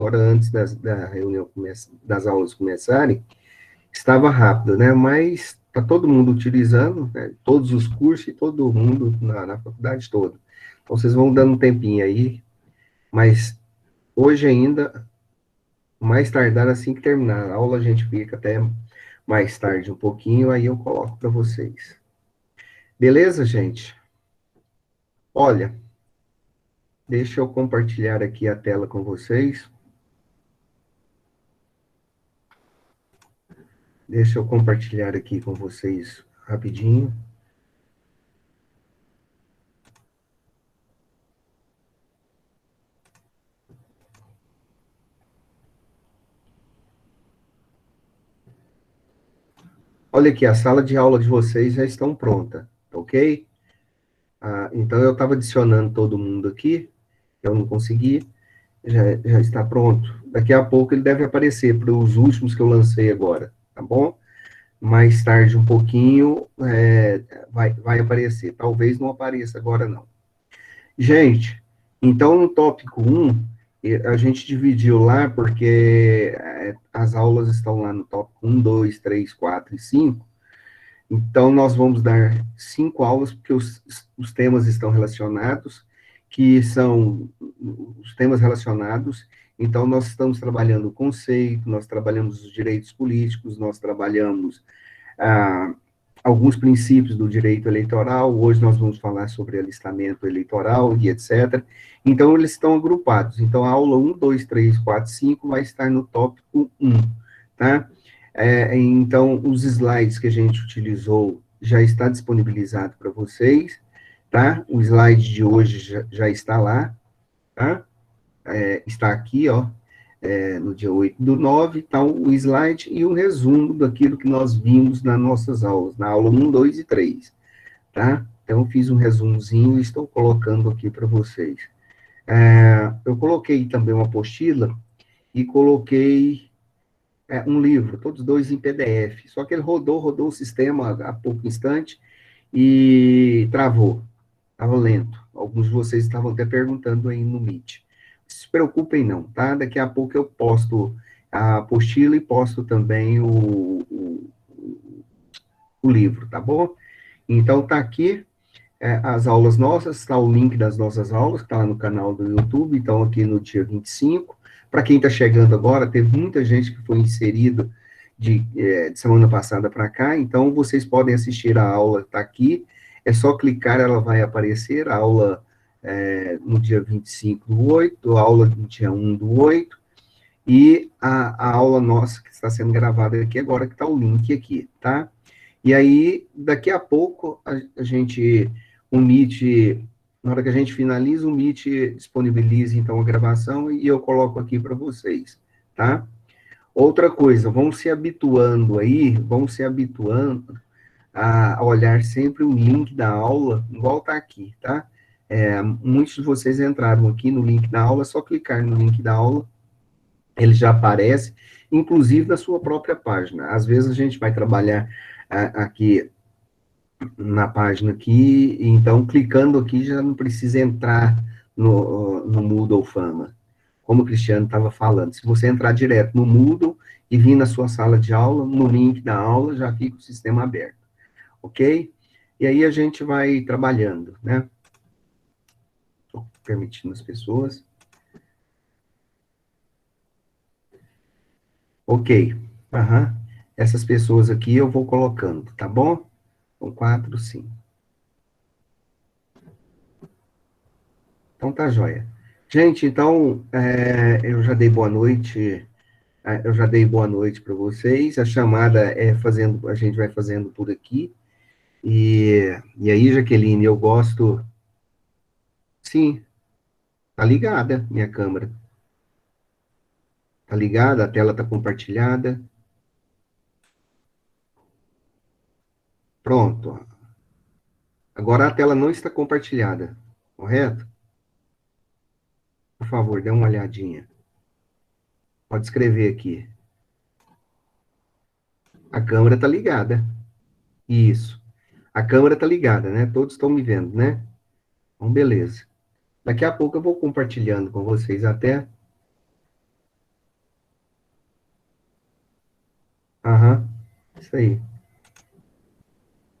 hora antes da reunião das aulas começarem, estava rápido, né? Mas está todo mundo utilizando, né? Todos os cursos e todo mundo na faculdade toda. Então, vocês vão dando um tempinho aí, mas hoje ainda, mais tardar assim que terminar a aula, a gente fica até mais tarde um pouquinho, aí eu coloco para vocês. Beleza, gente? Olha, deixa eu compartilhar aqui a tela com vocês. Deixa eu compartilhar aqui com vocês rapidinho. Olha aqui, a sala de aula de vocês já estão pronta, ok? Então, eu estava adicionando todo mundo aqui, eu não consegui, já está pronto. Daqui a pouco ele deve aparecer para os últimos que eu lancei agora, tá bom? Mais tarde um pouquinho, vai aparecer. Talvez não apareça agora, não. Gente, então no tópico 1, a gente dividiu lá, porque as aulas estão lá no tópico 1, 2, 3, 4 e 5. Então, nós vamos dar 5 aulas, porque os temas estão relacionados, que são os temas relacionados. Então, nós estamos trabalhando o conceito, nós trabalhamos os direitos políticos, nós trabalhamos ah, alguns princípios do direito eleitoral. Hoje nós vamos falar sobre alistamento eleitoral e etc. Então, eles estão agrupados. Então, a aula 1, 2, 3, 4, 5 vai estar no tópico 1, tá? Então, os slides que a gente utilizou já está disponibilizado para vocês, tá? O slide de hoje já está lá, tá? Está aqui, ó, no dia 8/9, está o slide e o resumo daquilo que nós vimos nas nossas aulas, na aula 1, 2 e 3, tá? Então, fiz um resumozinho e estou colocando aqui para vocês. Eu coloquei também uma apostila e coloquei um livro, todos dois em PDF. Só que ele rodou o sistema há pouco instante e travou. Estava lento. Alguns de vocês estavam até perguntando aí no Meet. Não se preocupem não, tá? Daqui a pouco eu posto a apostila e posto também o livro, tá bom? Então, tá aqui as aulas nossas, está o link das nossas aulas, que está lá no canal do YouTube, então aqui no dia 25. Para quem está chegando agora, teve muita gente que foi inserido de semana passada para cá, então vocês podem assistir a aula, está aqui, é só clicar, ela vai aparecer, a aula no dia 25/8, a aula no dia 1/8, e a aula nossa que está sendo gravada aqui agora, que está o link aqui, tá? E aí, daqui a pouco, a gente, o Meet, na hora que a gente finaliza, o Meet disponibiliza, então, a gravação e eu coloco aqui para vocês, tá? Outra coisa, vão se habituando aí, vão se habituando a olhar sempre o link da aula, igual tá aqui, tá? Muitos de vocês entraram aqui no link da aula, é só clicar no link da aula, ele já aparece, inclusive na sua própria página. Às vezes a gente vai trabalhar aqui na página aqui, então clicando aqui já não precisa entrar no Moodle Fama, como o Cristiano estava falando. Se você entrar direto no Moodle e vir na sua sala de aula, no link da aula, já fica o sistema aberto, ok? E aí a gente vai trabalhando, né? Estou permitindo as pessoas. Ok. Uhum. Essas pessoas aqui eu vou colocando, tá bom? São 4, 5. Então tá joia. Gente, então, eu já dei boa noite, para vocês. A chamada a gente vai fazendo por aqui. E aí, Jaqueline, eu gosto. Sim, tá ligada minha câmera. Tá ligada, a tela tá compartilhada. Pronto. Agora a tela não está compartilhada, correto? Por favor, dê uma olhadinha. Pode escrever aqui. A câmera tá ligada. Isso. A câmera tá ligada, né? Todos estão me vendo, né? Então, beleza. Daqui a pouco eu vou compartilhando com vocês até. Aham, isso aí.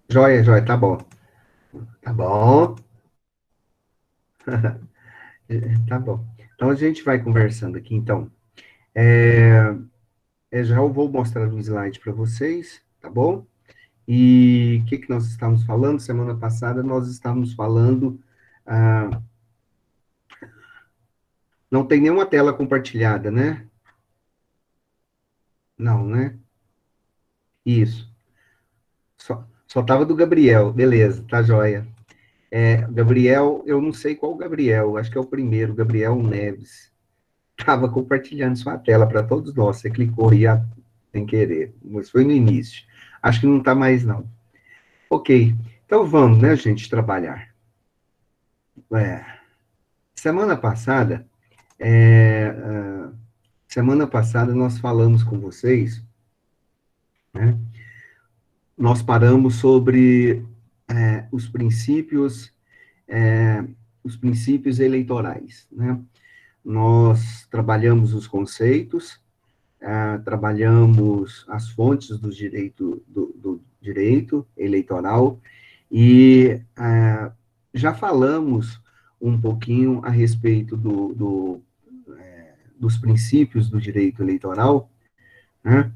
Joia, joia, tá bom. Tá bom. Tá bom. Então a gente vai conversando aqui, então. Já eu vou mostrar um slide para vocês, tá bom? E o que nós estávamos falando? Semana passada nós estávamos falando. ah, não tem nenhuma tela compartilhada, né? Não, né? Isso. Só tava do Gabriel, beleza, tá joia. Gabriel, eu não sei qual Gabriel, acho que é o primeiro, Gabriel Neves. Estava compartilhando sua tela para todos nós. Você clicou aí sem querer, mas foi no início. Acho que não está mais, não. Ok, então vamos, né, gente, trabalhar. É, semana passada, é, ah, semana passada nós falamos com vocês, né? Nós paramos sobre os princípios, é, os princípios eleitorais, né? Nós trabalhamos os conceitos, trabalhamos as fontes do direito eleitoral e já falamos um pouquinho a respeito dos princípios do direito eleitoral, né?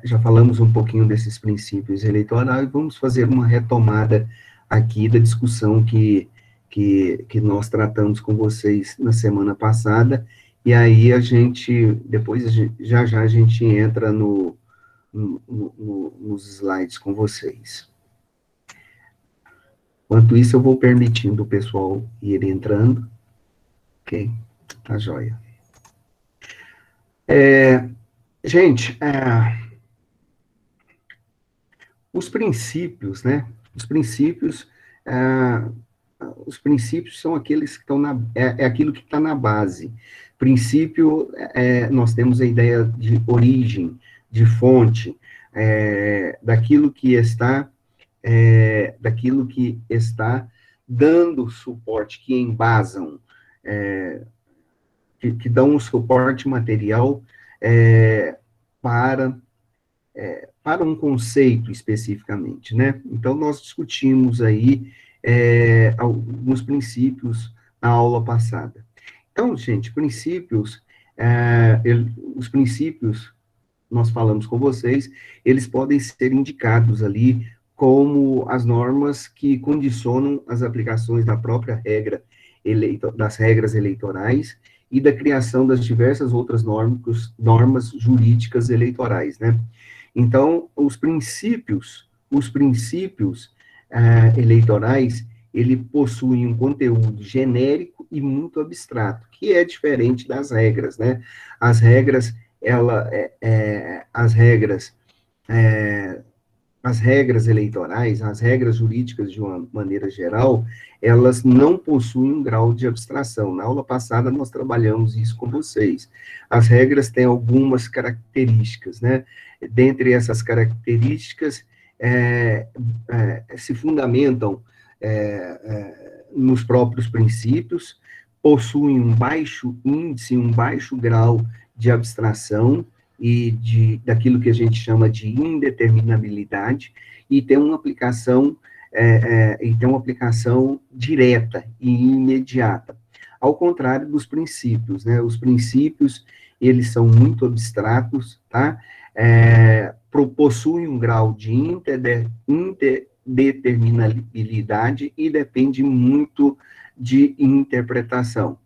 Já falamos um pouquinho desses princípios eleitorais e vamos fazer uma retomada aqui da discussão que nós tratamos com vocês na semana passada, e aí depois já a gente entra nos slides com vocês. Enquanto isso, eu vou permitindo o pessoal ir entrando, ok? Tá joia. Gente, os princípios, né? Os princípios, ah, os princípios são aqueles que estão aquilo que está na base. Princípio, nós temos a ideia de origem, de fonte, daquilo que está dando suporte, que embasam, que dão um suporte material é, para para um conceito especificamente, né? Então, nós discutimos aí alguns princípios na aula passada. Então, gente, os princípios, nós falamos com vocês, eles podem ser indicados ali como as normas que condicionam as aplicações da própria das regras eleitorais e da criação das diversas outras normas jurídicas eleitorais, né? Então, os princípios eleitorais, ele possuem um conteúdo genérico e muito abstrato, que é diferente das regras, né? As regras, ela, as regras, é, as regras eleitorais, as regras jurídicas de uma maneira geral, elas não possuem um grau de abstração. Na aula passada nós trabalhamos isso com vocês. As regras têm algumas características, né? Dentre essas características, se fundamentam nos próprios princípios, possuem um baixo índice, um baixo grau de abstração, daquilo que a gente chama de indeterminabilidade, e tem uma aplicação direta e imediata, ao contrário dos princípios, né? Os princípios, eles são muito abstratos, tá? Possuem um grau de indeterminabilidade e depende muito de interpretação.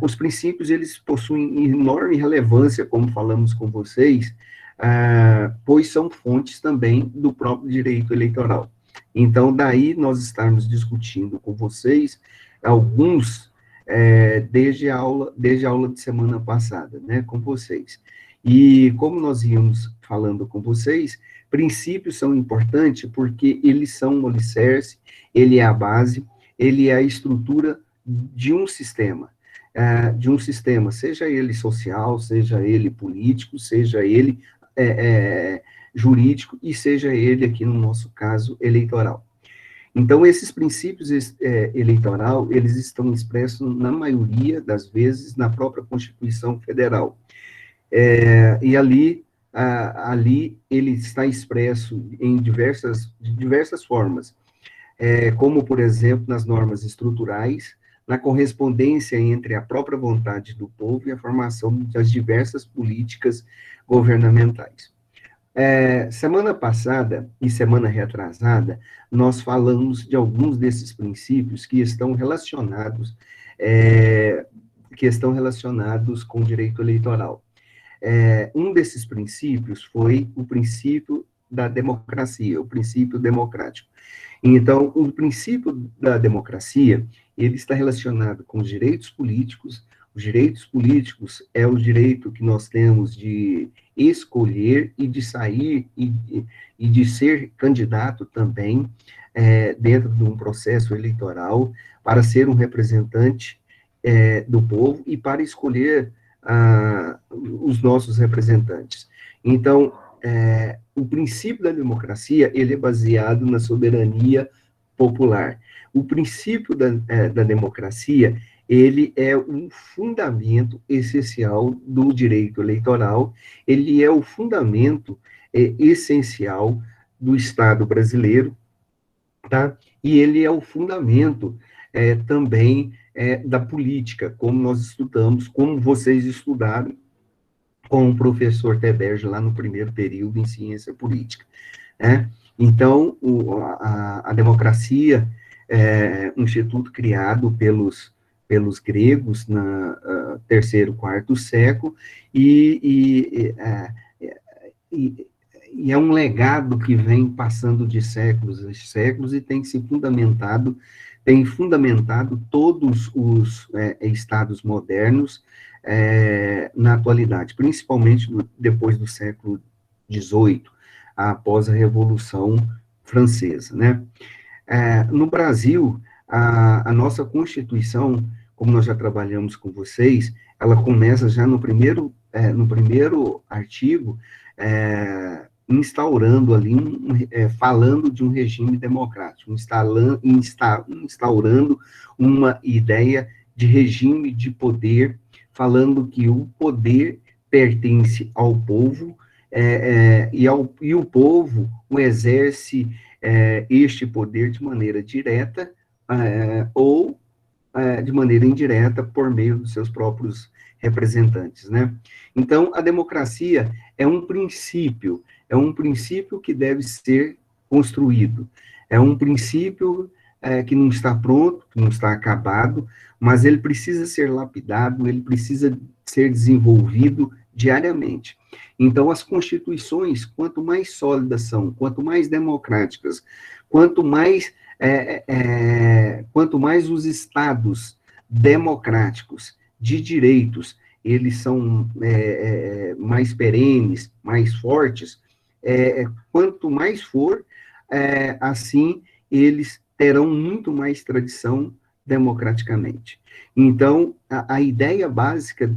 Os princípios, eles possuem enorme relevância, como falamos com vocês, pois são fontes também do próprio direito eleitoral. Então, daí nós estarmos discutindo com vocês alguns, desde a aula de semana passada, né, com vocês. E como nós íamos falando com vocês, princípios são importantes porque eles são um alicerce, ele é a base, ele é a estrutura de um sistema, seja ele social, seja ele político, seja ele jurídico e seja ele, aqui no nosso caso, eleitoral. Então, esses princípios eleitoral, eles estão expressos, na maioria das vezes, na própria Constituição Federal. E ali, ali ele está expresso de diversas formas, como, por exemplo, nas normas estruturais, na correspondência entre a própria vontade do povo e a formação das diversas políticas governamentais. Semana passada e semana retrasada, nós falamos de alguns desses princípios que estão relacionados com o direito eleitoral. Um desses princípios foi o princípio da democracia, o princípio democrático. Então, o princípio da democracia, ele está relacionado com os direitos políticos. Os direitos políticos é o direito que nós temos de escolher e de sair e de ser candidato também dentro de um processo eleitoral para ser um representante do povo e para escolher os nossos representantes. Então, o princípio da democracia, ele é baseado na soberania popular. O princípio da democracia, ele é um fundamento essencial do direito eleitoral, ele é o fundamento essencial do Estado brasileiro, tá? E ele é o fundamento também da política, como nós estudamos, como vocês estudaram com o professor Teberge lá no primeiro período em ciência política, né? Então, a democracia é um instituto criado pelos gregos no terceiro, quarto século, e é um legado que vem passando de séculos a séculos e tem fundamentado todos os estados modernos na atualidade, principalmente depois do século XVIII, após a Revolução Francesa, né? No Brasil, a nossa Constituição, como nós já trabalhamos com vocês, ela começa já no primeiro artigo, instaurando ali, falando de um regime democrático, instaurando uma ideia de regime de poder, falando que o poder pertence ao povo, e o povo o exerce este poder de maneira direta ou de maneira indireta por meio dos seus próprios representantes, né? Então, a democracia é um princípio que deve ser construído, é um princípio que não está pronto, que não está acabado, mas ele precisa ser lapidado, ele precisa ser desenvolvido diariamente. Então, as constituições, quanto mais sólidas são, quanto mais democráticas, quanto mais os estados democráticos de direitos, eles são mais perenes, mais fortes, quanto mais for, assim, eles terão muito mais tradição democraticamente. Então, a ideia básica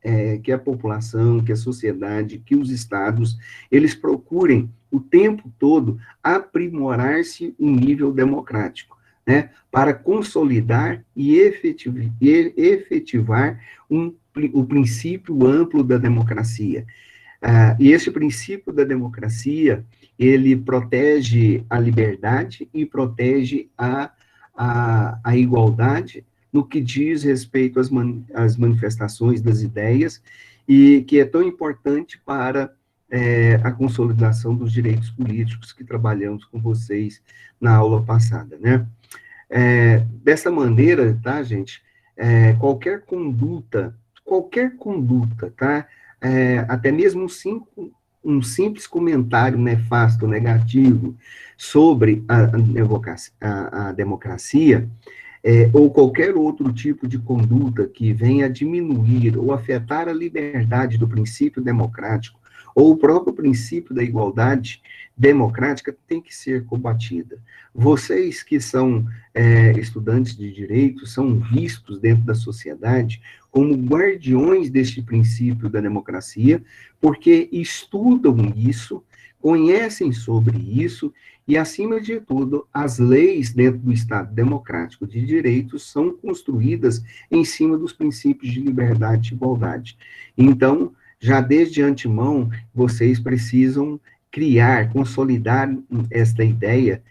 é que a população, que a sociedade, que os estados, eles procurem o tempo todo aprimorar-se em nível democrático, né, para consolidar e efetivar o princípio amplo da democracia. E esse princípio da democracia, ele protege a liberdade e protege a igualdade no que diz respeito às manifestações das ideias, e que é tão importante para a consolidação dos direitos políticos que trabalhamos com vocês na aula passada, né? Dessa maneira, tá, gente, qualquer conduta, tá, até mesmo um simples comentário nefasto, negativo, sobre a democracia, ou qualquer outro tipo de conduta que venha diminuir ou afetar a liberdade do princípio democrático, ou o próprio princípio da igualdade democrática, tem que ser combatida. Vocês que são estudantes de direito, são vistos dentro da sociedade como guardiões deste princípio da democracia, porque estudam isso, conhecem sobre isso, e, acima de tudo, as leis dentro do Estado democrático de direito são construídas em cima dos princípios de liberdade e igualdade. Então, já desde antemão, vocês precisam criar, consolidar esta ideia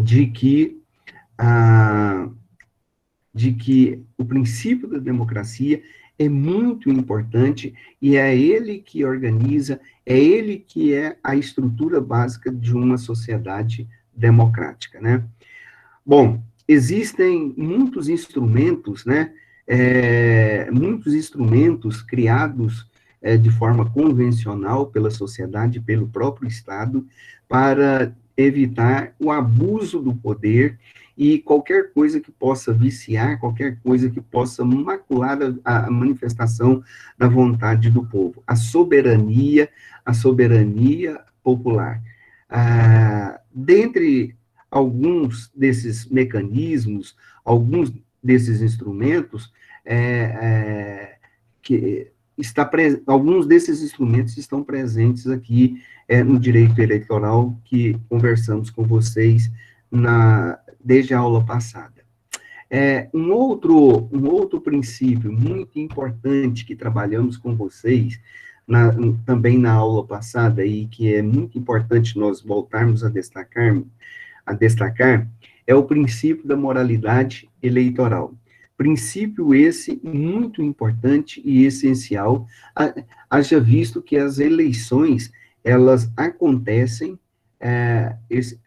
de que a de que o princípio da democracia é muito importante e é ele que organiza, é ele que é a estrutura básica de uma sociedade democrática, né? Bom, existem muitos instrumentos, né? Muitos instrumentos criados de forma convencional pela sociedade, pelo próprio Estado, para evitar o abuso do poder e qualquer coisa que possa viciar, qualquer coisa que possa macular a manifestação da vontade do povo. A soberania popular. Dentre alguns desses mecanismos, alguns desses instrumentos, alguns desses instrumentos estão presentes aqui no direito eleitoral que conversamos com vocês desde a aula passada. Um outro princípio muito importante que trabalhamos com vocês, também na aula passada, e que é muito importante nós voltarmos a destacar é o princípio da moralidade eleitoral. Princípio esse muito importante e essencial, haja visto que as eleições, elas acontecem,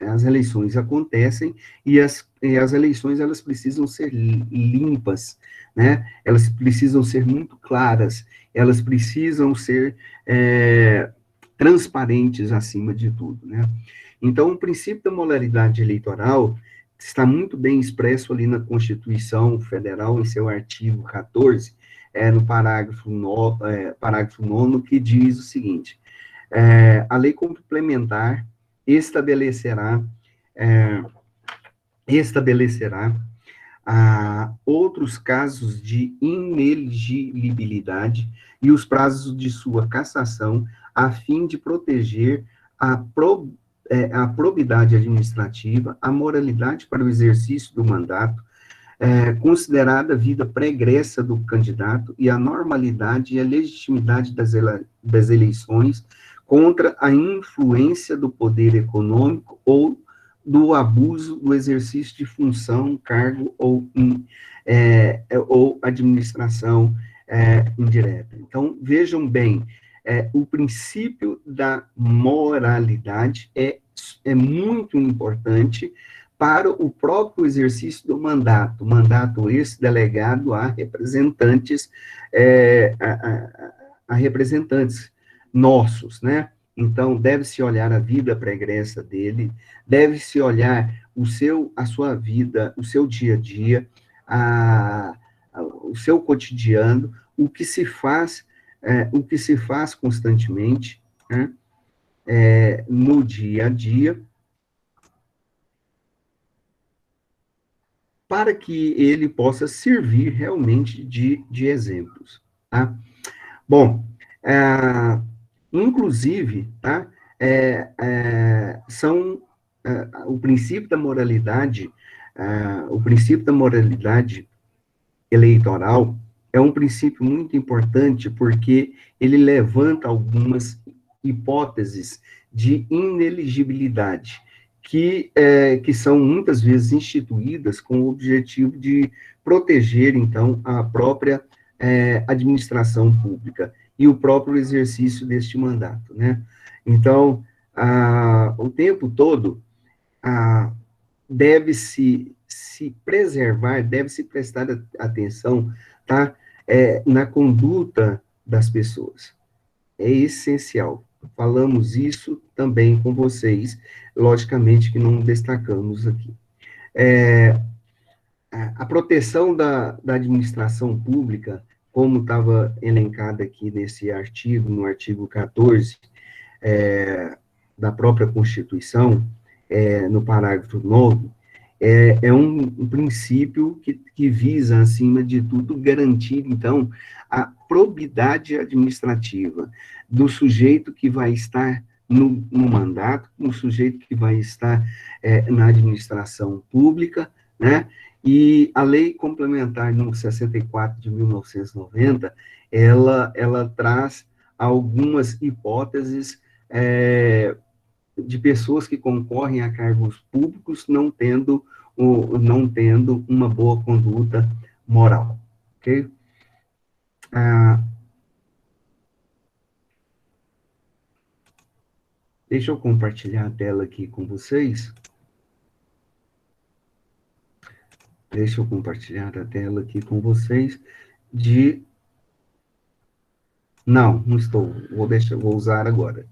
as eleições acontecem e as eleições, elas precisam ser limpas, né? Elas precisam ser muito claras, elas precisam ser transparentes acima de tudo, né? Então, o princípio da moralidade eleitoral está muito bem expresso ali na Constituição Federal, em seu artigo 14, no parágrafo 9, que diz o seguinte: a lei complementar estabelecerá outros casos de inelegibilidade e os prazos de sua cassação, a fim de proteger a probidade administrativa, a moralidade para o exercício do mandato, considerada a vida pregressa do candidato e a normalidade e a legitimidade das eleições contra a influência do poder econômico ou do abuso do exercício de função, cargo ou administração indireta. Então, vejam bem, o princípio da moralidade é muito importante para o próprio exercício do mandato esse delegado a representantes, a representantes nossos, né? Então, deve-se olhar a vida pregressa dele, deve-se olhar a sua vida, o seu dia a dia, o seu cotidiano, o que se faz constantemente, né? No dia a dia, para que ele possa servir realmente de exemplos, tá? Bom, inclusive, tá? O princípio da moralidade, eleitoral é um princípio muito importante porque ele levanta algumas hipóteses de ineligibilidade que são muitas vezes instituídas com o objetivo de proteger, então, a própria administração pública e o próprio exercício deste mandato, né? Então, o tempo todo, deve-se preservar, deve-se prestar atenção, tá? Na conduta das pessoas. É essencial. Falamos isso também com vocês, logicamente que não destacamos aqui. A proteção da administração pública, como estava elencado aqui nesse artigo, no artigo 14, da própria Constituição, no parágrafo 9, é um princípio que visa, acima de tudo, garantir, então, a probidade administrativa do sujeito que vai estar no mandato, no sujeito que vai estar na administração pública, né? E a Lei Complementar número 64 de 1990, ela traz algumas hipóteses de pessoas que concorrem a cargos públicos não tendo uma boa conduta moral, ok? Ah, deixa eu compartilhar a tela aqui com vocês. Deixa eu compartilhar a tela aqui com vocês de... Não estou. Vou usar agora.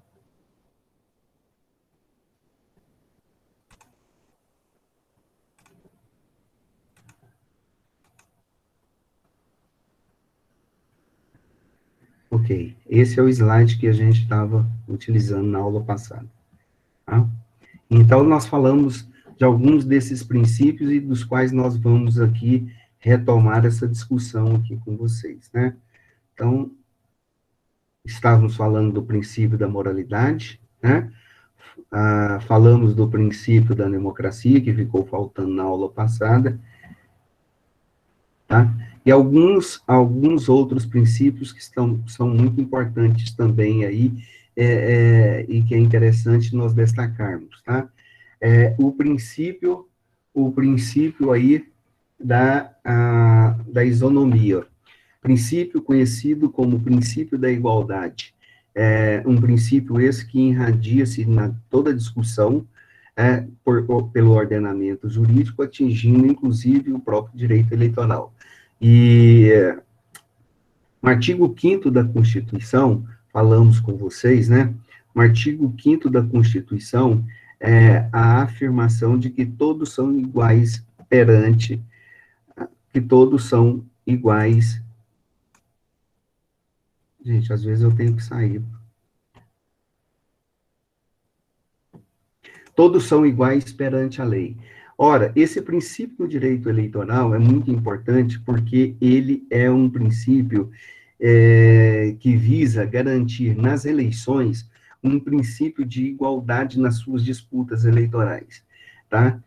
Ok. Esse é o slide que a gente estava utilizando na aula passada. Tá? Então, nós falamos de alguns desses princípios e dos quais nós vamos aqui retomar essa discussão aqui com vocês, né? Então, estávamos falando do princípio da moralidade, né? Falamos do princípio da democracia, que ficou faltando na aula passada, tá? E alguns outros princípios que são muito importantes também aí, e que é interessante nós destacarmos, tá? O princípio aí da isonomia, princípio conhecido como princípio da igualdade, um princípio esse que irradia-se na toda discussão pelo ordenamento jurídico, atingindo inclusive o próprio direito eleitoral. E no artigo 5º da Constituição, falamos com vocês, né? No artigo 5º da Constituição, a afirmação de que todos são iguais perante, que todos são iguais. Gente, às vezes eu tenho que sair. Todos são iguais perante a lei. Ora, esse princípio do direito eleitoral é muito importante porque ele é um princípio que visa garantir nas eleições um princípio de igualdade nas suas disputas eleitorais, tá?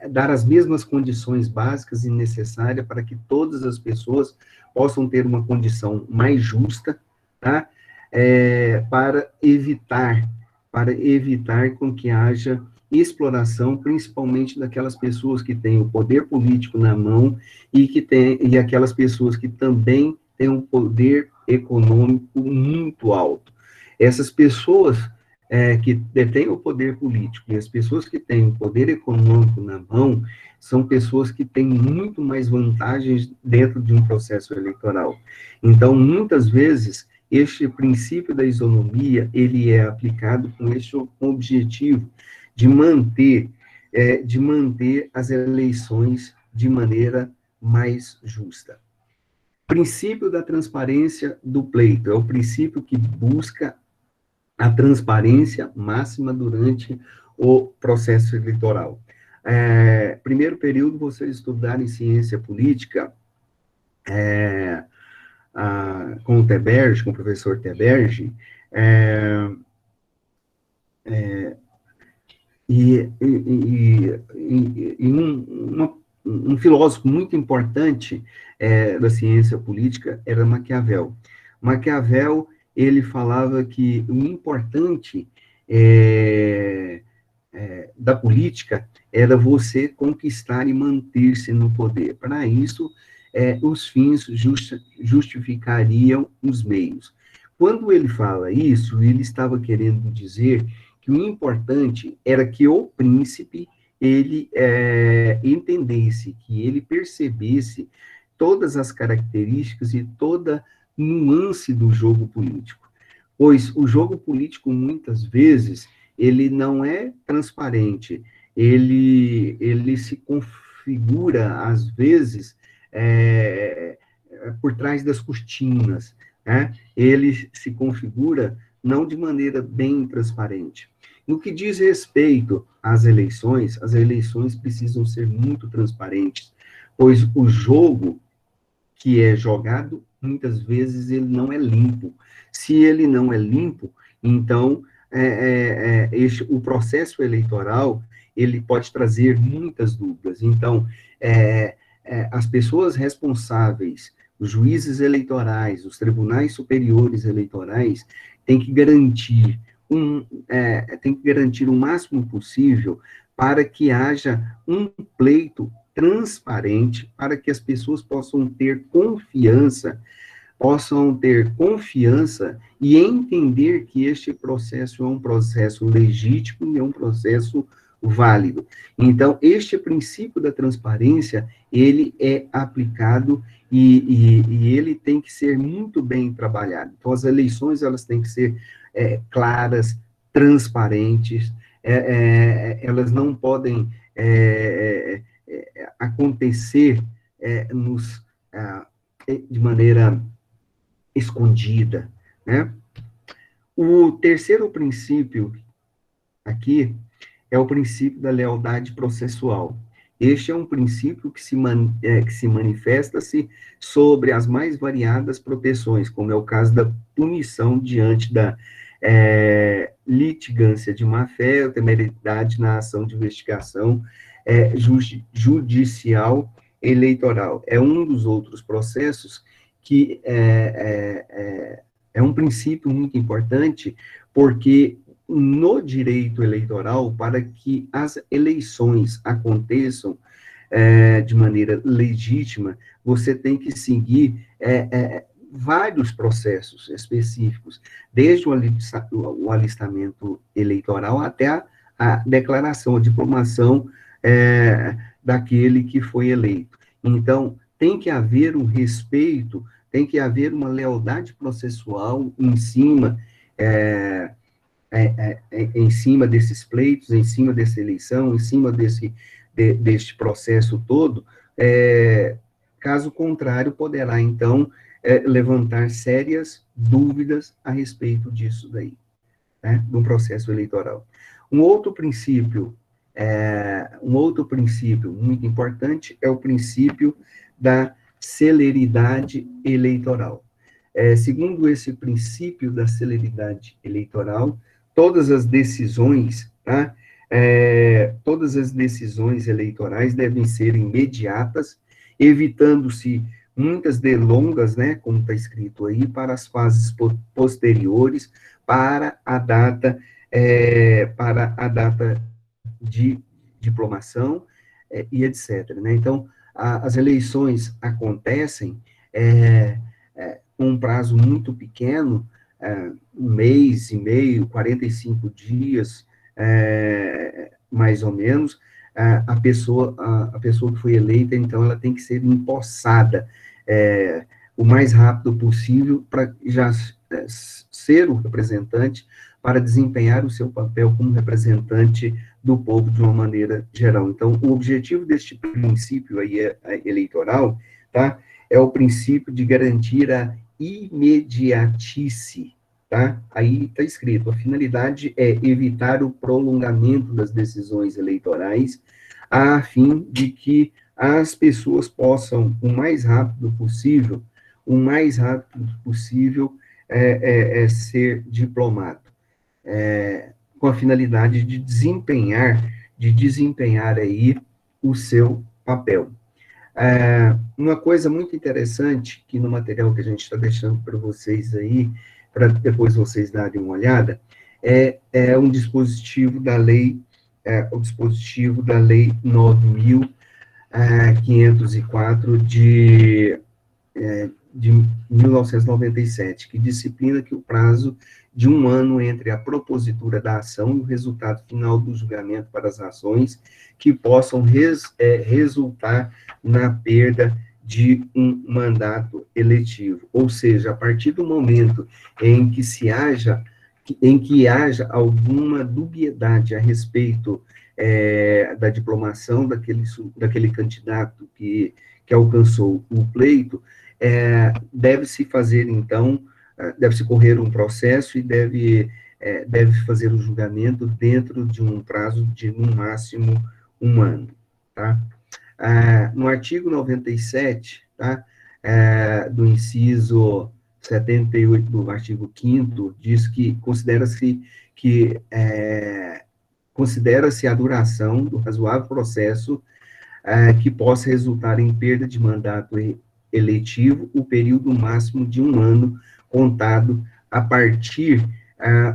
Dar as mesmas condições básicas e necessárias para que todas as pessoas possam ter uma condição mais justa, tá? Para evitar com que haja exploração, principalmente daquelas pessoas que têm o poder político na mão e aquelas pessoas que também têm um poder econômico muito alto. Essas pessoas que detêm o poder político e as pessoas que têm o poder econômico na mão são pessoas que têm muito mais vantagens dentro de um processo eleitoral. Então, muitas vezes, este princípio da isonomia, ele é aplicado com este objetivo de manter as eleições de maneira mais justa. Princípio da transparência do pleito, é o princípio que busca a transparência máxima durante o processo eleitoral. Primeiro período, vocês estudarem ciência política, com o Teberge, com o professor Teberge, um filósofo muito importante da ciência política era Maquiavel. Maquiavel, ele falava que o importante da política era você conquistar e manter-se no poder. Para isso, os fins justificariam os meios. Quando ele fala isso, ele estava querendo dizer que o importante era que o príncipe, ele entendesse, que ele percebesse todas as características e toda nuance do jogo político. Pois o jogo político, muitas vezes, ele não é transparente, ele se configura, às vezes, por trás das cortinas, né? Ele se configura não de maneira bem transparente. No que diz respeito às eleições, as eleições precisam ser muito transparentes, pois o jogo que é jogado, muitas vezes ele não é limpo. Se ele não é limpo, então o processo eleitoral ele pode trazer muitas dúvidas. Então, as pessoas responsáveis, os juízes eleitorais, os tribunais superiores eleitorais, têm que garantir o máximo possível para que haja um pleito transparente, para que as pessoas possam ter confiança e entender que este processo é um processo legítimo e é um processo válido. Então, este princípio da transparência, ele é aplicado e ele tem que ser muito bem trabalhado. Então, as eleições, elas têm que ser claras, transparentes, elas não podem acontecer de maneira escondida, né? O terceiro princípio aqui é o princípio da lealdade processual. Este é um princípio que se manifesta-se sobre as mais variadas proteções, como é o caso da punição diante da litigância de má-fé ou temeridade na ação de investigação judicial eleitoral. É um dos outros processos que é um princípio muito importante, porque no direito eleitoral, para que as eleições aconteçam de maneira legítima, você tem que seguir vários processos específicos, desde o alistamento eleitoral até a declaração, a diplomação daquele que foi eleito. Então, tem que haver um respeito, tem que haver uma lealdade processual em cima desses pleitos, em cima dessa eleição, em cima deste processo todo, caso contrário, poderá, então, levantar sérias dúvidas a respeito disso daí, né, de um processo eleitoral. Um outro princípio muito importante é o princípio da celeridade eleitoral. Segundo esse princípio da celeridade eleitoral, todas as decisões, tá? Todas as decisões eleitorais devem ser imediatas, evitando-se muitas delongas, né, como está escrito aí, para as fases posteriores, para a data de diplomação e etc. Né? Então, as eleições acontecem com um prazo muito pequeno, um mês e meio, 45 dias, mais ou menos, a pessoa que foi eleita, então, ela tem que ser empossada o mais rápido possível para já ser o representante, para desempenhar o seu papel como representante do povo de uma maneira geral. Então, o objetivo deste princípio aí eleitoral, tá, é o princípio de garantir a imediatice, tá? Aí está escrito, a finalidade é evitar o prolongamento das decisões eleitorais, a fim de que as pessoas possam, o mais rápido possível, ser diplomado, com a finalidade de desempenhar aí o seu papel. Uma coisa muito interessante, que no material que a gente está deixando para vocês aí, para depois vocês darem uma olhada, é um dispositivo da lei, o dispositivo da lei 9.504 de 1997, que disciplina que o prazo de 1 ano entre a propositura da ação e o resultado final do julgamento para as ações que possam resultar na perda de um mandato eletivo. Ou seja, a partir do momento em que haja alguma dubiedade a respeito da diplomação daquele candidato que alcançou o pleito, deve-se fazer, então, deve-se correr um processo e deve fazer o julgamento dentro de um prazo de, no máximo, 1 ano, tá? No artigo 97, tá? Do inciso 78 do artigo 5º, diz que considera-se que considera-se a duração do razoável processo que possa resultar em perda de mandato eletivo o período máximo de 1 ano, contado a partir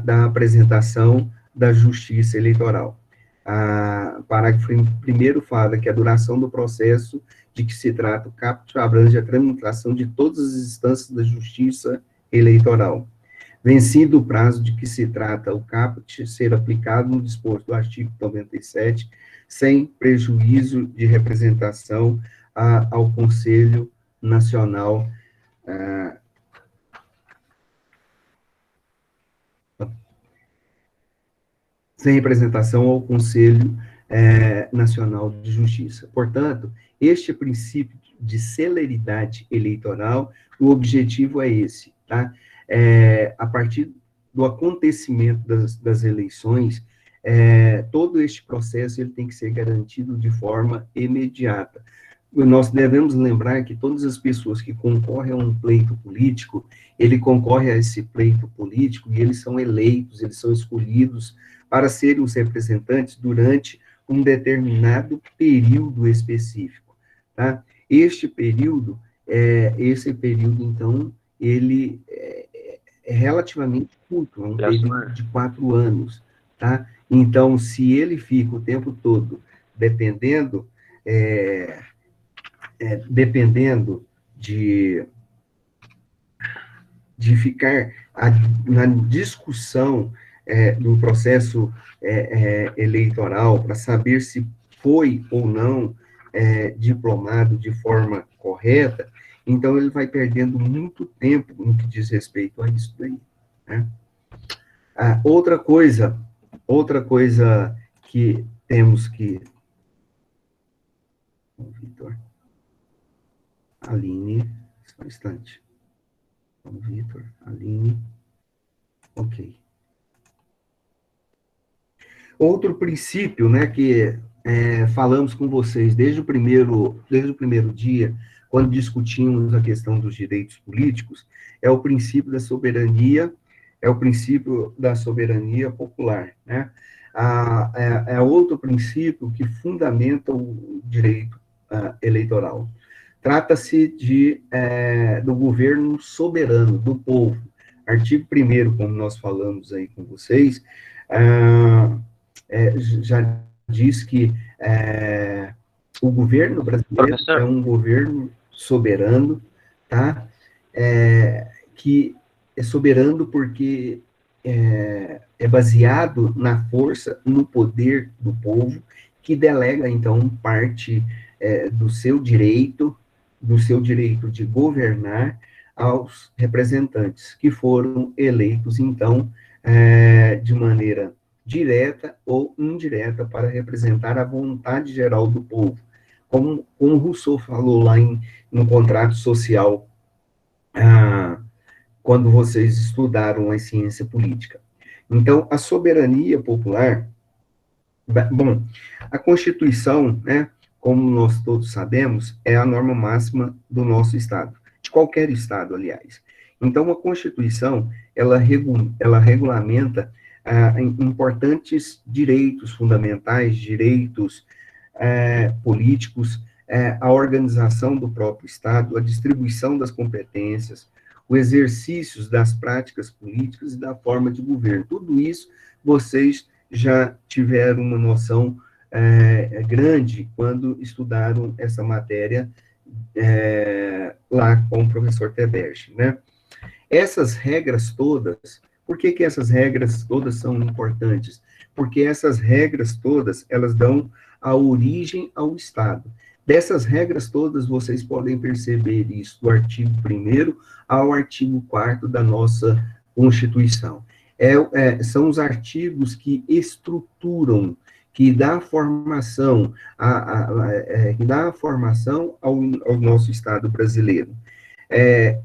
da apresentação da Justiça Eleitoral. Parágrafo 1º fala que a duração do processo de que se trata o caput abrange a tramitação de todas as instâncias da Justiça Eleitoral. Vencido o prazo de que se trata o caput, ser aplicado no disposto do artigo 97, sem prejuízo de representação ao Conselho Nacional sem representação ao Conselho Nacional de Justiça. Portanto, este princípio de celeridade eleitoral, o objetivo é esse, tá? A partir do acontecimento das eleições, todo este processo ele tem que ser garantido de forma imediata. Nós devemos lembrar que todas as pessoas que concorrem a um pleito político, ele concorre a esse pleito político e eles são eleitos, eles são escolhidos para serem os representantes durante um determinado período específico, tá? Esse período, então, ele é relativamente curto, é um período de 4 anos, tá? Então, se ele fica o tempo todo dependendo de ficar na discussão do processo eleitoral para saber se foi ou não diplomado de forma correta, então ele vai perdendo muito tempo no que diz respeito a isso daí, né? Outra coisa que temos que... Vitor, Aline, só um instante. Vitor, Aline, ok. Outro princípio, né, que falamos com vocês desde o primeiro dia, quando discutimos a questão dos direitos políticos, é o princípio da soberania, popular, né? É outro princípio que fundamenta o direito eleitoral. Trata-se do governo soberano, do povo. Artigo 1º, como nós falamos aí com vocês, já diz que o governo brasileiro Professor? é um governo soberano, tá? Que é soberano porque é baseado na força, no poder do povo, que delega, então, parte do seu direito de governar aos representantes, que foram eleitos, então, de maneira direta ou indireta, para representar a vontade geral do povo. Como Rousseau falou lá no Contrato Social, quando vocês estudaram a ciência política. Então, a soberania popular, bom, a Constituição, né, como nós todos sabemos, é a norma máxima do nosso Estado, de qualquer Estado, aliás. Então, a Constituição, ela regulamenta importantes direitos fundamentais, direitos políticos, a organização do próprio Estado, a distribuição das competências, o exercício das práticas políticas e da forma de governo. Tudo isso vocês já tiveram uma noção grande quando estudaram essa matéria lá com o professor Teberge, né? Essas regras todas, por que essas regras todas são importantes? Porque essas regras todas, elas dão a origem ao Estado. Dessas regras todas, vocês podem perceber isso do artigo 1º ao artigo 4º da nossa Constituição. São os artigos que estruturam, que dá formação, ao nosso Estado brasileiro.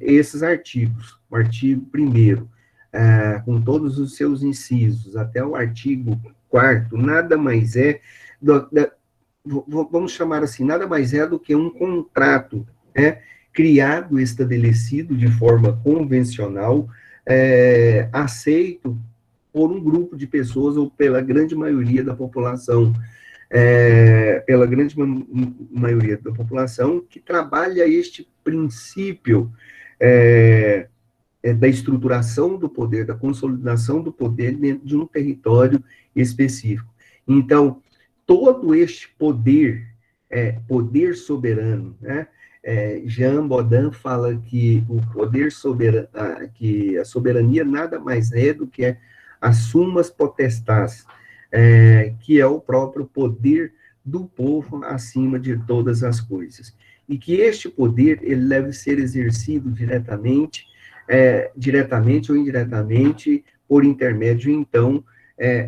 Esses artigos, o artigo 1º, com todos os seus incisos, até o artigo 4º, nada mais vamos chamar assim, nada mais é do que um contrato criado, estabelecido de forma convencional, aceito por um grupo de pessoas ou pela grande maioria da população, pela grande maioria da população que trabalha este princípio da estruturação do poder, da consolidação do poder dentro de um território específico. Então, todo este poder, poder soberano, né? Jean Bodin fala que o poder soberano, que a soberania nada mais é do que as sumas potestas, que é o próprio poder do povo acima de todas as coisas. E que este poder, ele deve ser exercido diretamente ou indiretamente, por intermédio, então,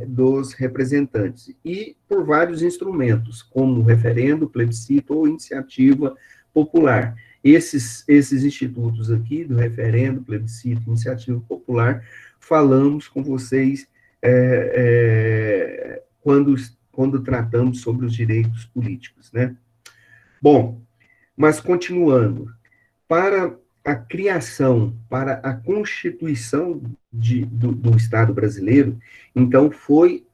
dos representantes, e por vários instrumentos, como referendo, plebiscito ou iniciativa popular. Esses institutos aqui, do referendo, plebiscito, iniciativa popular, falamos com vocês quando tratamos sobre os direitos políticos, né? Bom, mas continuando, para a criação, para a constituição do Estado brasileiro, então foi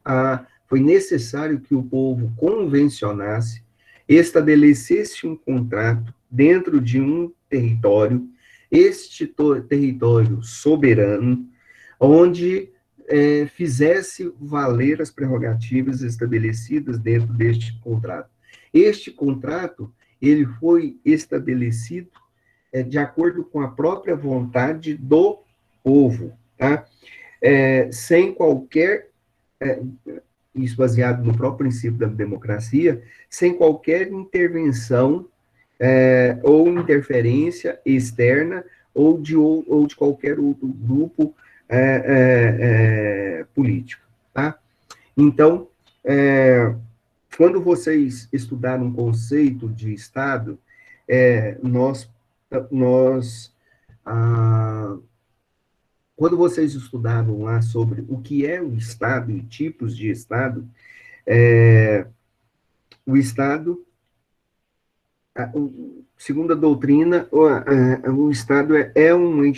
necessário que o povo convencionasse, estabelecesse um contrato dentro de um território, este território soberano, onde fizesse valer as prerrogativas estabelecidas dentro deste contrato. Este contrato, ele foi estabelecido de acordo com a própria vontade do povo, tá? Sem qualquer, isso baseado no próprio princípio da democracia, sem qualquer intervenção ou interferência externa ou de qualquer outro grupo político, tá? Então, quando vocês estudaram um conceito de Estado, quando vocês estudaram lá sobre o que é o Estado e tipos de Estado, o Estado, segundo a doutrina, o Estado é uma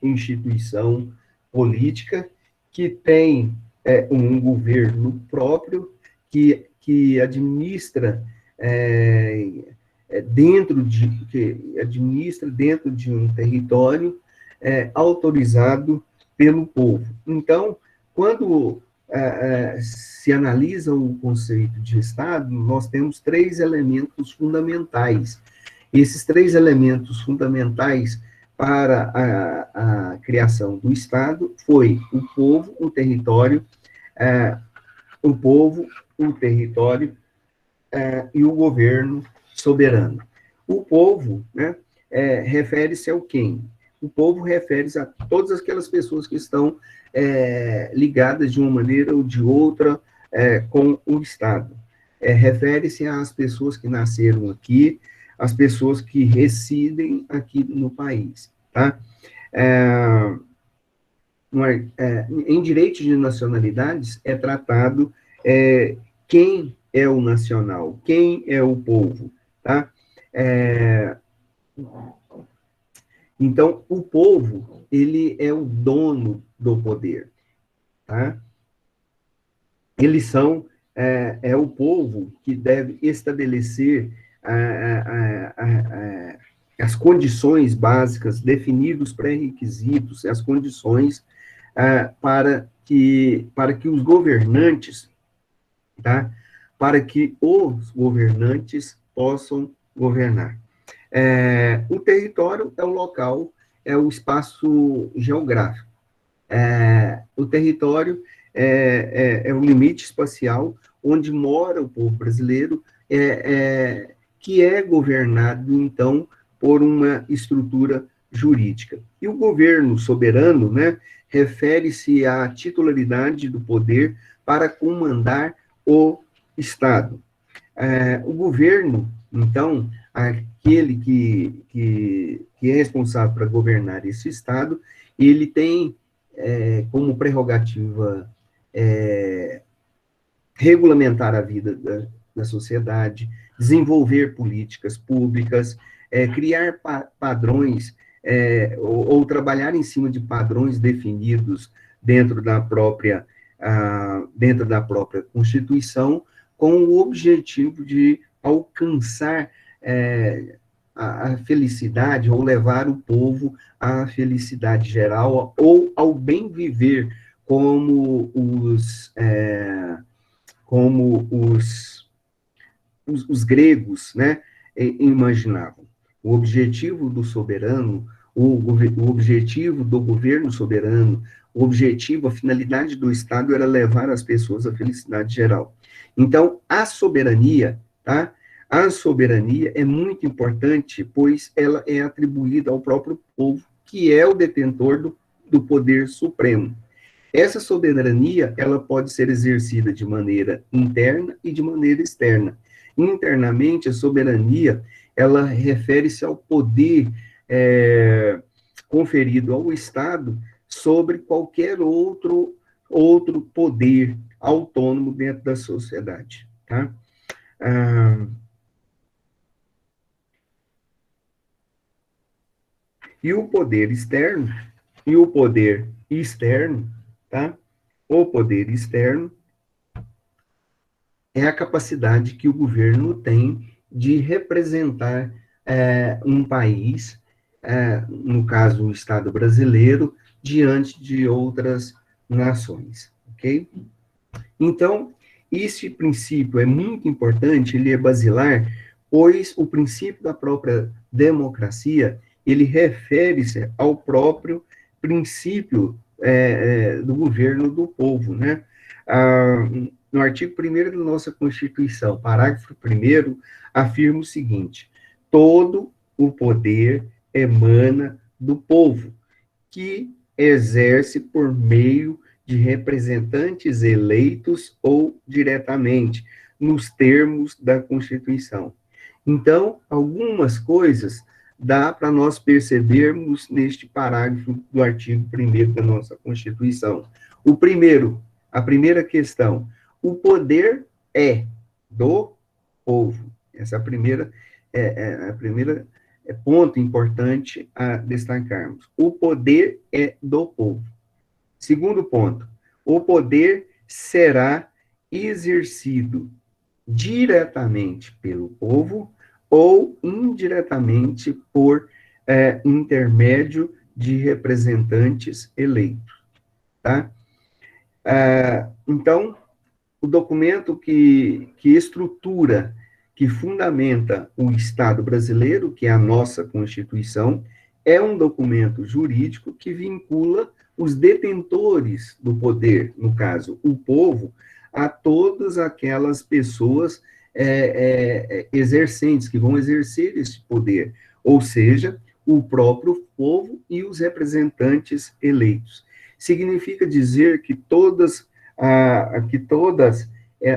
instituição política que tem um governo próprio, que administra dentro de um território autorizado pelo povo. Então, quando se analisa o conceito de Estado, nós temos três elementos fundamentais. Esses três elementos fundamentais para a criação do Estado foi o povo, o território, e o governo soberano. O povo, né, refere-se ao quem? O povo refere-se a todas aquelas pessoas que estão ligadas de uma maneira ou de outra com o Estado. Refere-se às pessoas que nasceram aqui, às pessoas que residem aqui no país, tá? Em direito de nacionalidades é tratado quem é o nacional, quem é o povo, tá? Então, o povo, ele é o dono do poder, tá? Eles são, o povo que deve estabelecer as condições básicas, definir os pré-requisitos, as condições para que os governantes, tá? Para que os governantes possam governar. O território é o local, é o espaço geográfico. O território é o limite espacial onde mora o povo brasileiro, que é governado, então, por uma estrutura jurídica. E o governo soberano, né, refere-se à titularidade do poder para comandar o Estado. O governo, então, aquele que é responsável para governar esse Estado, ele tem como prerrogativa regulamentar a vida da sociedade, desenvolver políticas públicas, criar padrões, ou trabalhar em cima de padrões definidos dentro da própria dentro da própria Constituição, com o objetivo de alcançar a felicidade, ou levar o povo à felicidade geral, ou ao bem viver, como os gregos, né, imaginavam. O objetivo do soberano, o objetivo do governo soberano, o objetivo, a finalidade do Estado era levar as pessoas à felicidade geral. Então, a soberania, tá? A soberania é muito importante, pois ela é atribuída ao próprio povo, que é o detentor do poder supremo. Essa soberania, ela pode ser exercida de maneira interna e de maneira externa. Internamente, a soberania, ela refere-se ao poder conferido ao Estado sobre qualquer outro poder autônomo dentro da sociedade, tá? E o poder externo, tá? O poder externo é a capacidade que o governo tem de representar um país, no caso o Estado brasileiro, diante de outras nações, ok? Então, esse princípio é muito importante, ele é basilar, pois o princípio da própria democracia, ele refere-se ao próprio princípio do governo do povo, né? No artigo 1º da nossa Constituição, parágrafo 1º, afirma o seguinte: todo o poder emana do povo, que exerce por meio de representantes eleitos ou diretamente, nos termos da Constituição. Então, algumas coisas dá para nós percebermos neste parágrafo do artigo 1º da nossa Constituição. A primeira questão: o poder é do povo. Essa é a primeira ponto importante a destacarmos. O poder é do povo. Segundo ponto: o poder será exercido diretamente pelo povo ou indiretamente por intermédio de representantes eleitos, tá? Então, o documento que estrutura, que fundamenta o Estado brasileiro, que é a nossa Constituição, é um documento jurídico que vincula os detentores do poder, no caso, o povo, a todas aquelas pessoas exercentes, que vão exercer esse poder, ou seja, o próprio povo e os representantes eleitos. Significa dizer que todas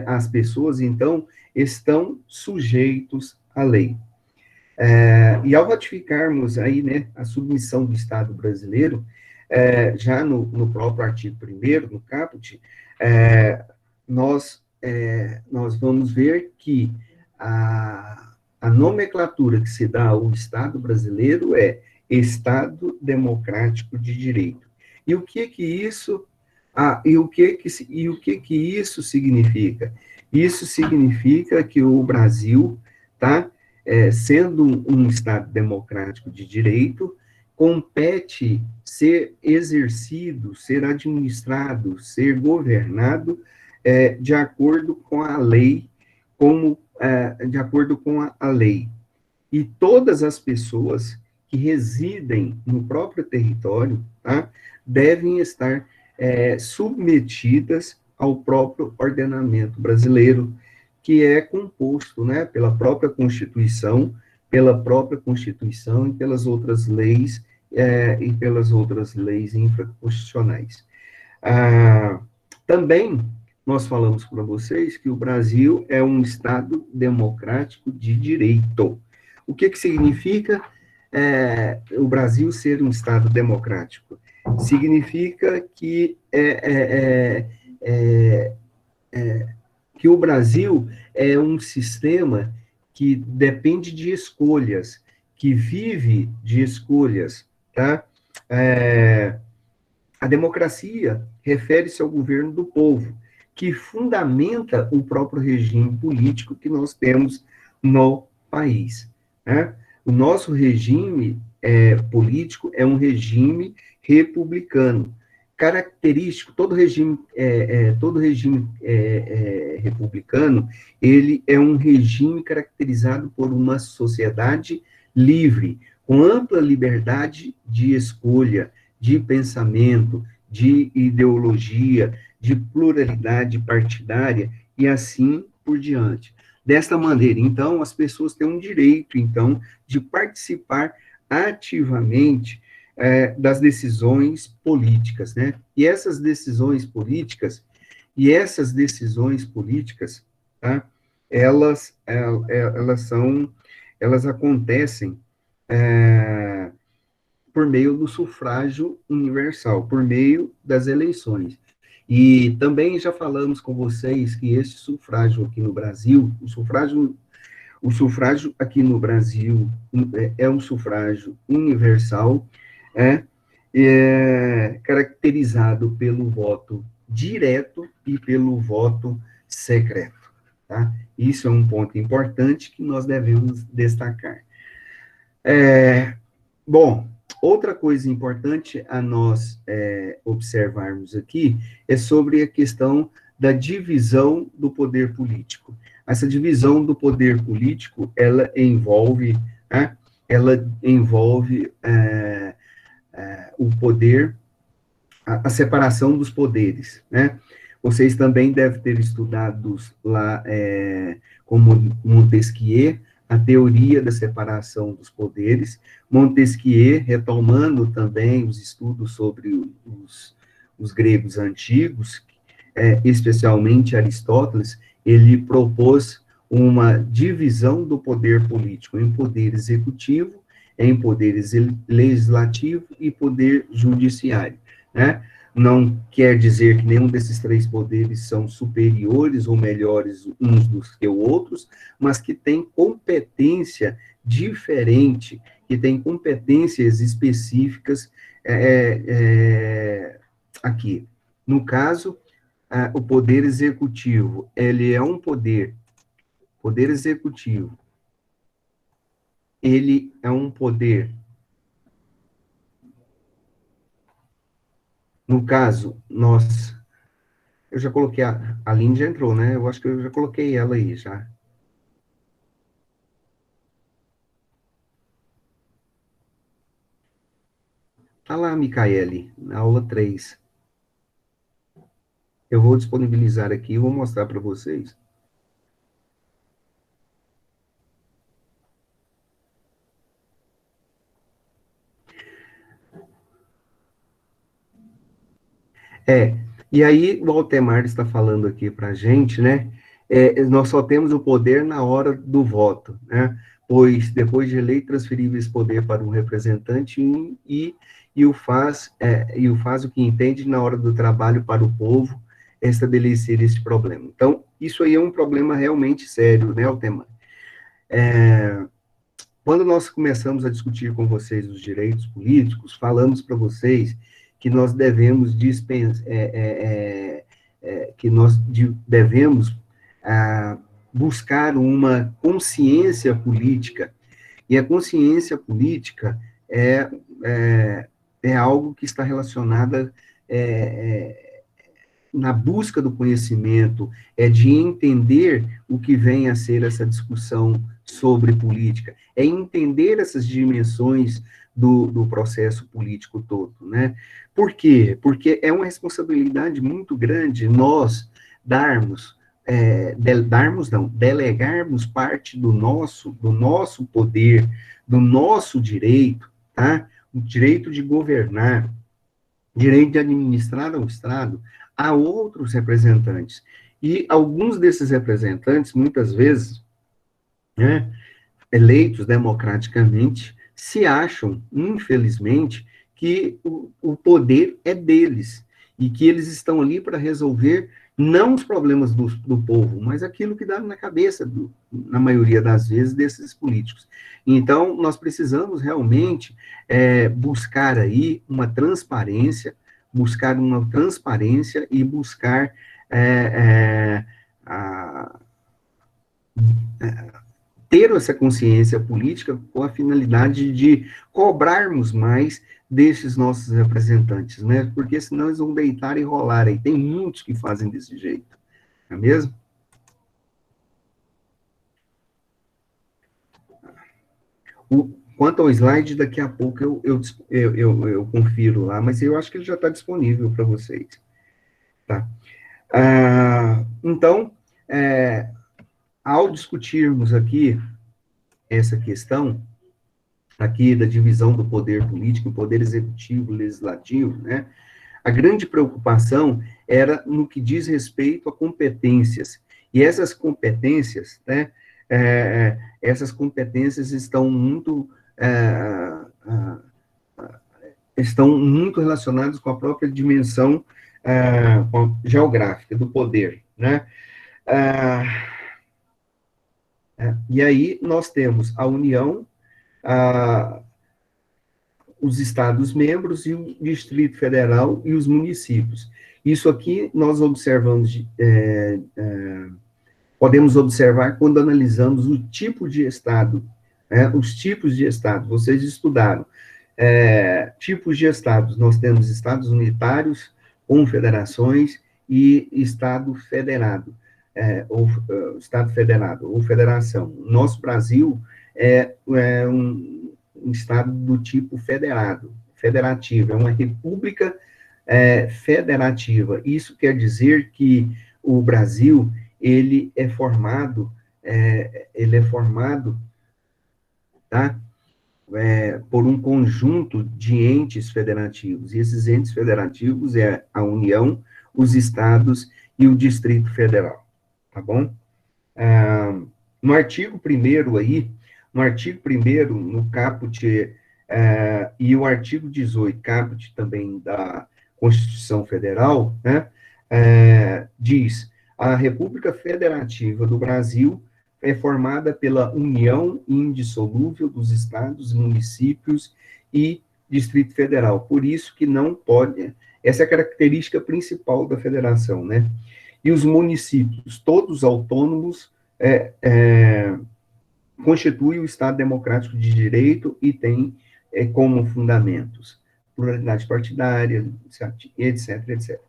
as pessoas, então, estão sujeitos à lei. E ao ratificarmos aí, né, a submissão do Estado brasileiro, já no próprio artigo 1º, no caput, nós vamos ver que a nomenclatura que se dá ao Estado brasileiro é Estado Democrático de Direito. E o que isso isso significa? Isso significa que o Brasil, tá, sendo um Estado democrático de direito, compete ser exercido, ser administrado, ser governado de acordo com a lei, de acordo com a lei. E todas as pessoas que residem no próprio território, tá, devem estar submetidas ao próprio ordenamento brasileiro, que é composto, né, pela própria Constituição e pelas outras leis infraconstitucionais. Também nós falamos para vocês que o Brasil é um Estado democrático de direito. O que significa o Brasil ser um Estado democrático? Significa que que o Brasil é um sistema que depende de escolhas, que vive de escolhas, tá? A democracia refere-se ao governo do povo, que fundamenta o próprio regime político que nós temos no país. Né? O nosso regime político é um regime republicano. Característico, todo regime republicano, ele é um regime caracterizado por uma sociedade livre, com ampla liberdade de escolha, de pensamento, de ideologia, de pluralidade partidária e assim por diante. Desta maneira, então, as pessoas têm um direito, então, de participar ativamente das decisões políticas, né? E essas decisões políticas, tá? Elas acontecem por meio do sufrágio universal, por meio das eleições. E também já falamos com vocês que esse sufrágio aqui no Brasil, o sufrágio aqui no Brasil é um sufrágio universal, caracterizado pelo voto direto e pelo voto secreto. Tá? Isso é um ponto importante que nós devemos destacar. Bom, outra coisa importante a nós observarmos aqui é sobre a questão da divisão do poder político. Essa divisão do poder político, ela envolve o poder, a separação dos poderes, né? Vocês também devem ter estudado lá com Montesquieu, a teoria da separação dos poderes. Montesquieu, retomando também os estudos sobre os gregos antigos, especialmente Aristóteles, ele propôs uma divisão do poder político em poder executivo, em poderes legislativo e poder judiciário, né? Não quer dizer que nenhum desses três poderes são superiores ou melhores uns do que outros, mas que tem competência diferente, que tem competências específicas aqui. No caso, o poder executivo, ele é um poder executivo, ele é um poder. No caso, eu já coloquei, a Lindy já entrou, né? Eu acho que eu já coloquei ela aí, já. Tá lá, Micaele, na aula 3. Eu vou disponibilizar aqui e vou mostrar para vocês. E aí o Altemar está falando aqui para a gente, né? Nós só temos o poder na hora do voto, né? Pois depois de eleito, transferível esse poder para um representante e o faz o que entende na hora do trabalho para o povo estabelecer esse problema. Então, isso aí é um problema realmente sério, né, Altemar? Quando nós começamos a discutir com vocês os direitos políticos, falamos para vocês que nós devemos buscar uma consciência política, e a consciência política é algo que está relacionada na busca do conhecimento, de entender o que vem a ser essa discussão sobre política, é entender essas dimensões do processo político todo, né? Por quê? Porque é uma responsabilidade muito grande nós delegarmos parte do nosso poder, do nosso direito, tá? O direito de governar, direito de administrar o Estado, a outros representantes. E alguns desses representantes, muitas vezes, né, eleitos democraticamente, se acham, infelizmente, que o poder é deles, e que eles estão ali para resolver não os problemas do povo, mas aquilo que dá na cabeça, na maioria das vezes, desses políticos. Então, nós precisamos realmente buscar aí uma transparência, buscar uma transparência e buscar a, ter essa consciência política com a finalidade de cobrarmos mais desses nossos representantes, né? Porque senão eles vão deitar e rolar aí. Tem muitos que fazem desse jeito, não é mesmo? Quanto ao slide, daqui a pouco eu confiro lá, mas eu acho que ele já está disponível para vocês. Tá? Então, ao discutirmos aqui essa questão, aqui da divisão do poder político, poder executivo, legislativo, né? A grande preocupação era no que diz respeito a competências. E essas competências, né? Essas competências estão muito relacionadas com a própria dimensão geográfica do poder, né? E aí nós temos a União, os Estados-membros e o Distrito Federal e os municípios. Isso aqui nós observamos, podemos observar quando analisamos o tipo de Estado, os tipos de Estado, vocês estudaram. Tipos de Estados, nós temos Estados unitários, confederações e Estado federado, ou Estado federado, ou federação. Nosso Brasil é um Estado do tipo federativo, é uma república federativa. Isso quer dizer que o Brasil, ele é formado, tá? Por um conjunto de entes federativos, e esses entes federativos é a União, os Estados e o Distrito Federal, tá bom? No artigo 1º aí, no caput, e o artigo 18, caput também da Constituição Federal, né, diz: a República Federativa do Brasil é formada pela união indissolúvel dos estados, municípios e Distrito Federal. Por isso que não pode, essa é a característica principal da federação, né? E os municípios, todos autônomos, constituem o Estado Democrático de Direito e tem como fundamentos pluralidade partidária, etc, etc.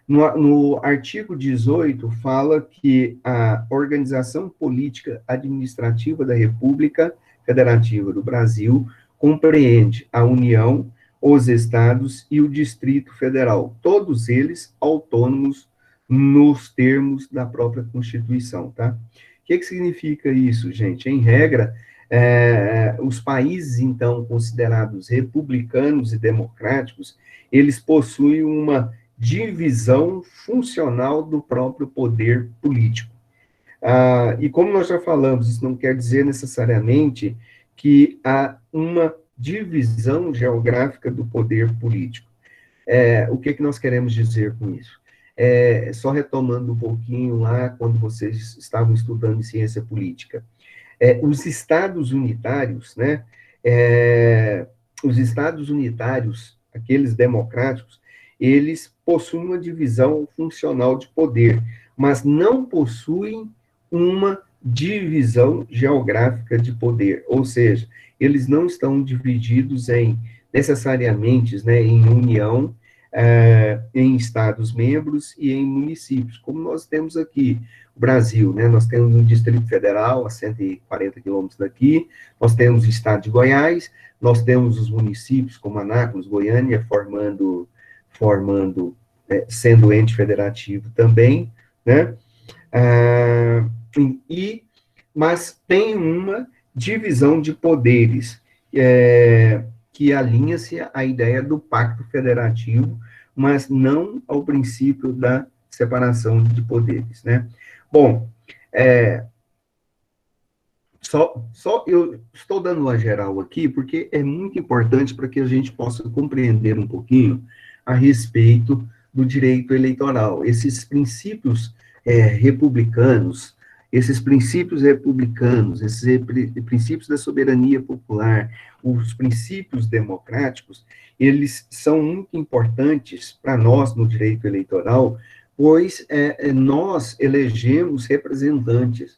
No artigo 18, fala que a organização política administrativa da República Federativa do Brasil compreende a União, os Estados e o Distrito Federal, todos eles autônomos nos termos da própria Constituição, tá? O que significa isso, gente? Em regra, os países, então, considerados republicanos e democráticos, eles possuem uma divisão funcional do próprio poder político. E como nós já falamos, isso não quer dizer necessariamente que há uma divisão geográfica do poder político. O que nós queremos dizer com isso? Só retomando um pouquinho lá, quando vocês estavam estudando em ciência política. Os estados unitários, né? Os estados unitários, aqueles democráticos, eles possuem uma divisão funcional de poder, mas não possuem uma divisão geográfica de poder, ou seja, eles não estão divididos necessariamente, né, em União, em Estados-membros e em municípios, como nós temos aqui o Brasil, né, nós temos um Distrito Federal a 140 quilômetros daqui, nós temos o Estado de Goiás, nós temos os municípios como Anápolis, Goiânia, sendo ente federativo também, né, mas tem uma divisão de poderes, que alinha-se à ideia do pacto federativo, mas não ao princípio da separação de poderes, né? Bom, eu estou dando uma geral aqui, porque é muito importante para que a gente possa compreender um pouquinho a respeito do direito eleitoral. Esses princípios republicanos esses princípios republicanos, esses princípios da soberania popular, os princípios democráticos, eles são muito importantes para nós no direito eleitoral, pois nós elegemos representantes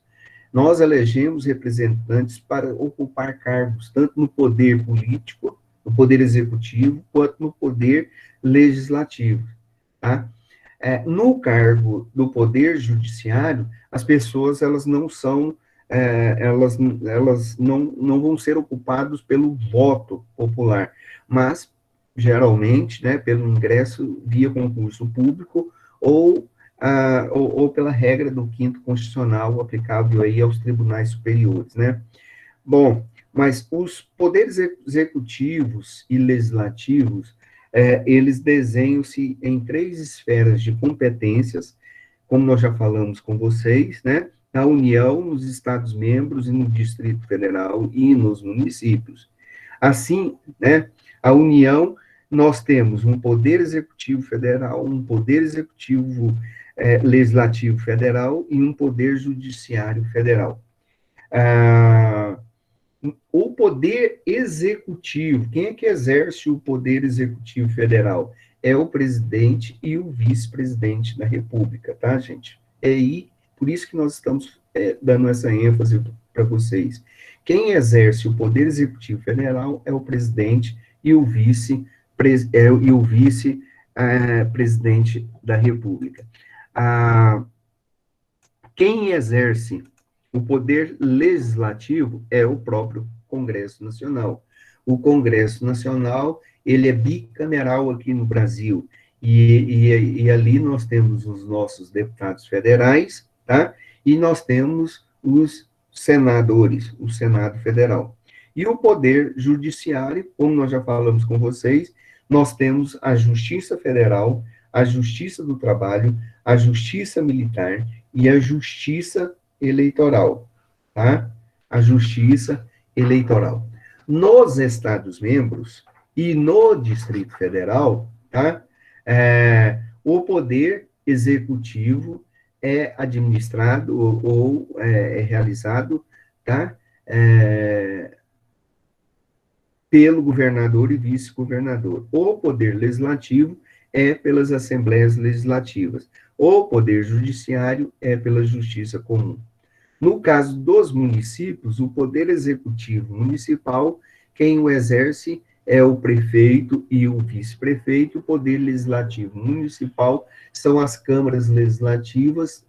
para ocupar cargos, tanto no poder político, no poder executivo, quanto no poder legislativo, tá? No cargo do poder judiciário, as pessoas elas não são, elas não vão ser ocupadas pelo voto popular, mas geralmente, né, pelo ingresso via concurso público ou pela regra do quinto constitucional aplicável aí aos tribunais superiores, né? Bom, mas os poderes executivos e legislativos, eles desenham-se em três esferas de competências, como nós já falamos com vocês, né? Na União, nos Estados-membros e no Distrito Federal e nos municípios. Assim, né, a União, nós temos um poder executivo federal, um poder executivo legislativo federal e um poder judiciário federal. O poder executivo, quem é que exerce o poder executivo federal? É o presidente e o vice-presidente da República, tá, gente? É aí, por isso que nós estamos dando essa ênfase para vocês. Quem exerce o poder executivo federal é o presidente e o vice-presidente da República. Quem exerce o poder legislativo é o próprio Congresso Nacional. O Congresso Nacional, ele é bicameral aqui no Brasil, e ali nós temos os nossos deputados federais, tá? E nós temos os senadores, o Senado Federal. E o Poder Judiciário, como nós já falamos com vocês, nós temos a Justiça Federal, a Justiça do Trabalho, a Justiça Militar e a Justiça Eleitoral, tá? A Justiça Eleitoral. Nos Estados-membros e no Distrito Federal, tá? O Poder Executivo é administrado ou é realizado, tá? Pelo governador e vice-governador. O Poder Legislativo é pelas Assembleias Legislativas. O Poder Judiciário é pela Justiça Comum. No caso dos municípios, o Poder Executivo Municipal, quem o exerce é o prefeito e o vice-prefeito. O Poder Legislativo Municipal são as câmaras legislativas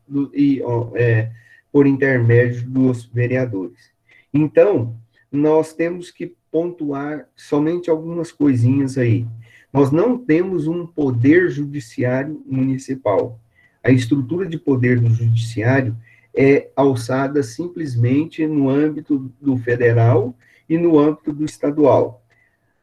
por intermédio dos vereadores. Então, nós temos que pontuar somente algumas coisinhas aí. Nós não temos um poder judiciário municipal. A estrutura de poder do judiciário é alçada simplesmente no âmbito do federal e no âmbito do estadual.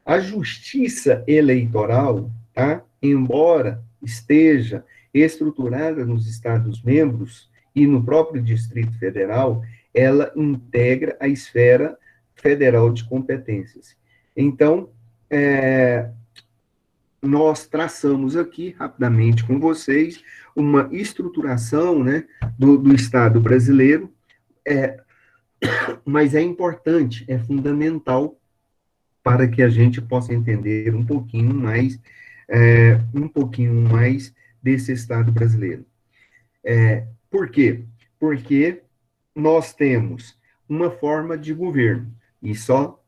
A justiça eleitoral, tá? Embora esteja estruturada nos Estados-membros e no próprio Distrito Federal, ela integra a esfera federal de competências. Então, nós traçamos aqui, rapidamente com vocês, uma estruturação, né, do Estado brasileiro, mas é importante, é fundamental para que a gente possa entender um pouquinho mais desse Estado brasileiro. Por quê? Porque nós temos uma forma de governo, e só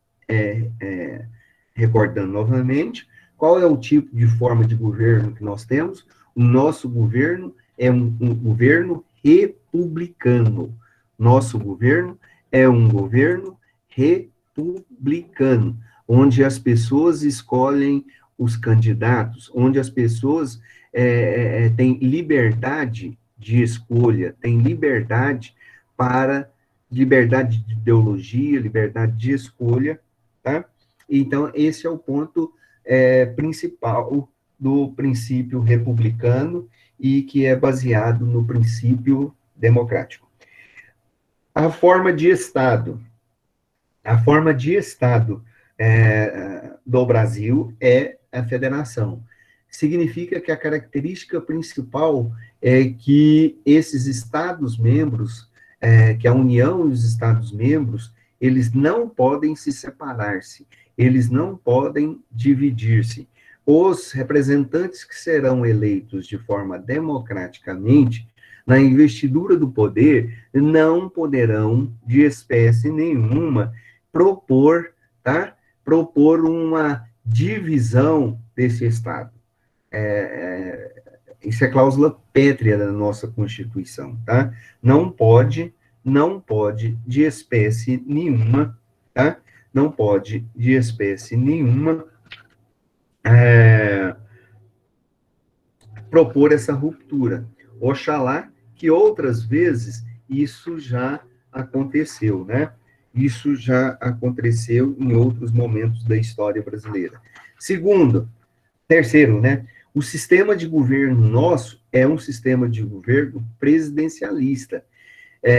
recordando novamente, qual é o tipo de forma de governo que nós temos? O nosso governo é um governo republicano. Nosso governo é um governo republicano, onde as pessoas escolhem os candidatos, onde as pessoas têm liberdade de escolha, têm liberdade de ideologia, liberdade de escolha, tá? Então, esse é o ponto principal do princípio republicano e que é baseado no princípio democrático. A forma de Estado do Brasil é a federação. Significa que a característica principal é que esses Estados-membros que a União e os Estados-membros, eles não podem se separar-se, eles não podem dividir-se. Os representantes que serão eleitos de forma democraticamente, na investidura do poder, não poderão, de espécie nenhuma, propor, tá? Propor uma divisão desse Estado. Isso é cláusula pétrea da nossa Constituição, tá? Não pode, de espécie nenhuma, tá? Não pode, de espécie nenhuma, é, propor essa ruptura. Oxalá que outras vezes isso já aconteceu, né? Isso já aconteceu em outros momentos da história brasileira. Terceiro, né? O sistema de governo nosso é um sistema de governo presidencialista.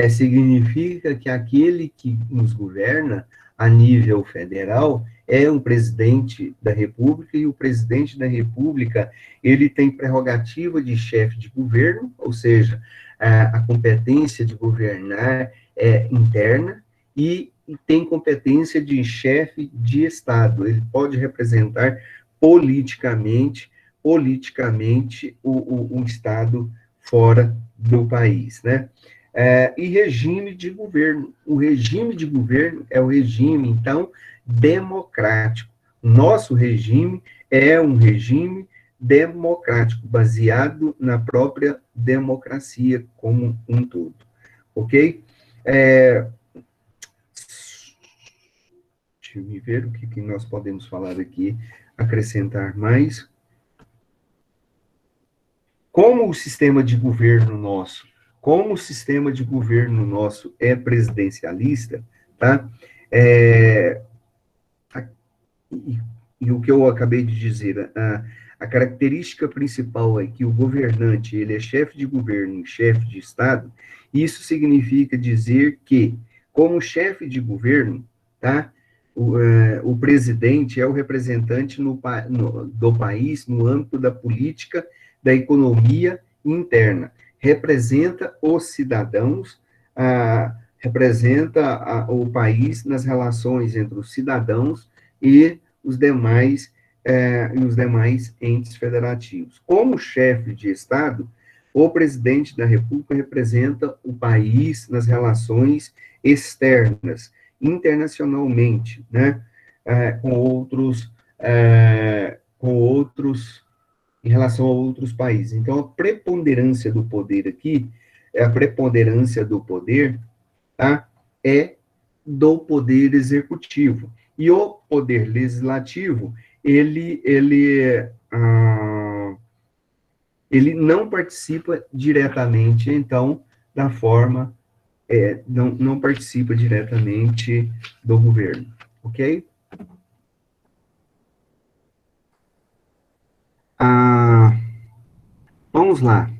Significa que aquele que nos governa a nível federal é um presidente da República, e o presidente da República, ele tem prerrogativa de chefe de governo, ou seja, a competência de governar é interna, e tem competência de chefe de Estado. Ele pode representar politicamente o Estado fora do país, né? E regime de governo. O regime de governo é o regime, então, democrático. Nosso regime é um regime democrático, baseado na própria democracia como um todo. Ok? Deixa eu ver o que nós podemos falar aqui, acrescentar mais. Como o sistema de governo nosso é presidencialista, tá? E o que eu acabei de dizer, a característica principal é que o governante, ele é chefe de governo e chefe de Estado. Isso significa dizer que, como chefe de governo, tá? O presidente é o representante do país no âmbito da política, da economia interna. Representa os cidadãos, representa o país nas relações entre os cidadãos e os demais entes federativos. Como chefe de Estado, o presidente da República representa o país nas relações externas, internacionalmente, né, com outros, em relação a outros países. Então, a preponderância do poder aqui, tá, é do poder executivo. E o poder legislativo, ele não participa diretamente, então, da forma, não participa diretamente do governo, ok? Vamos lá.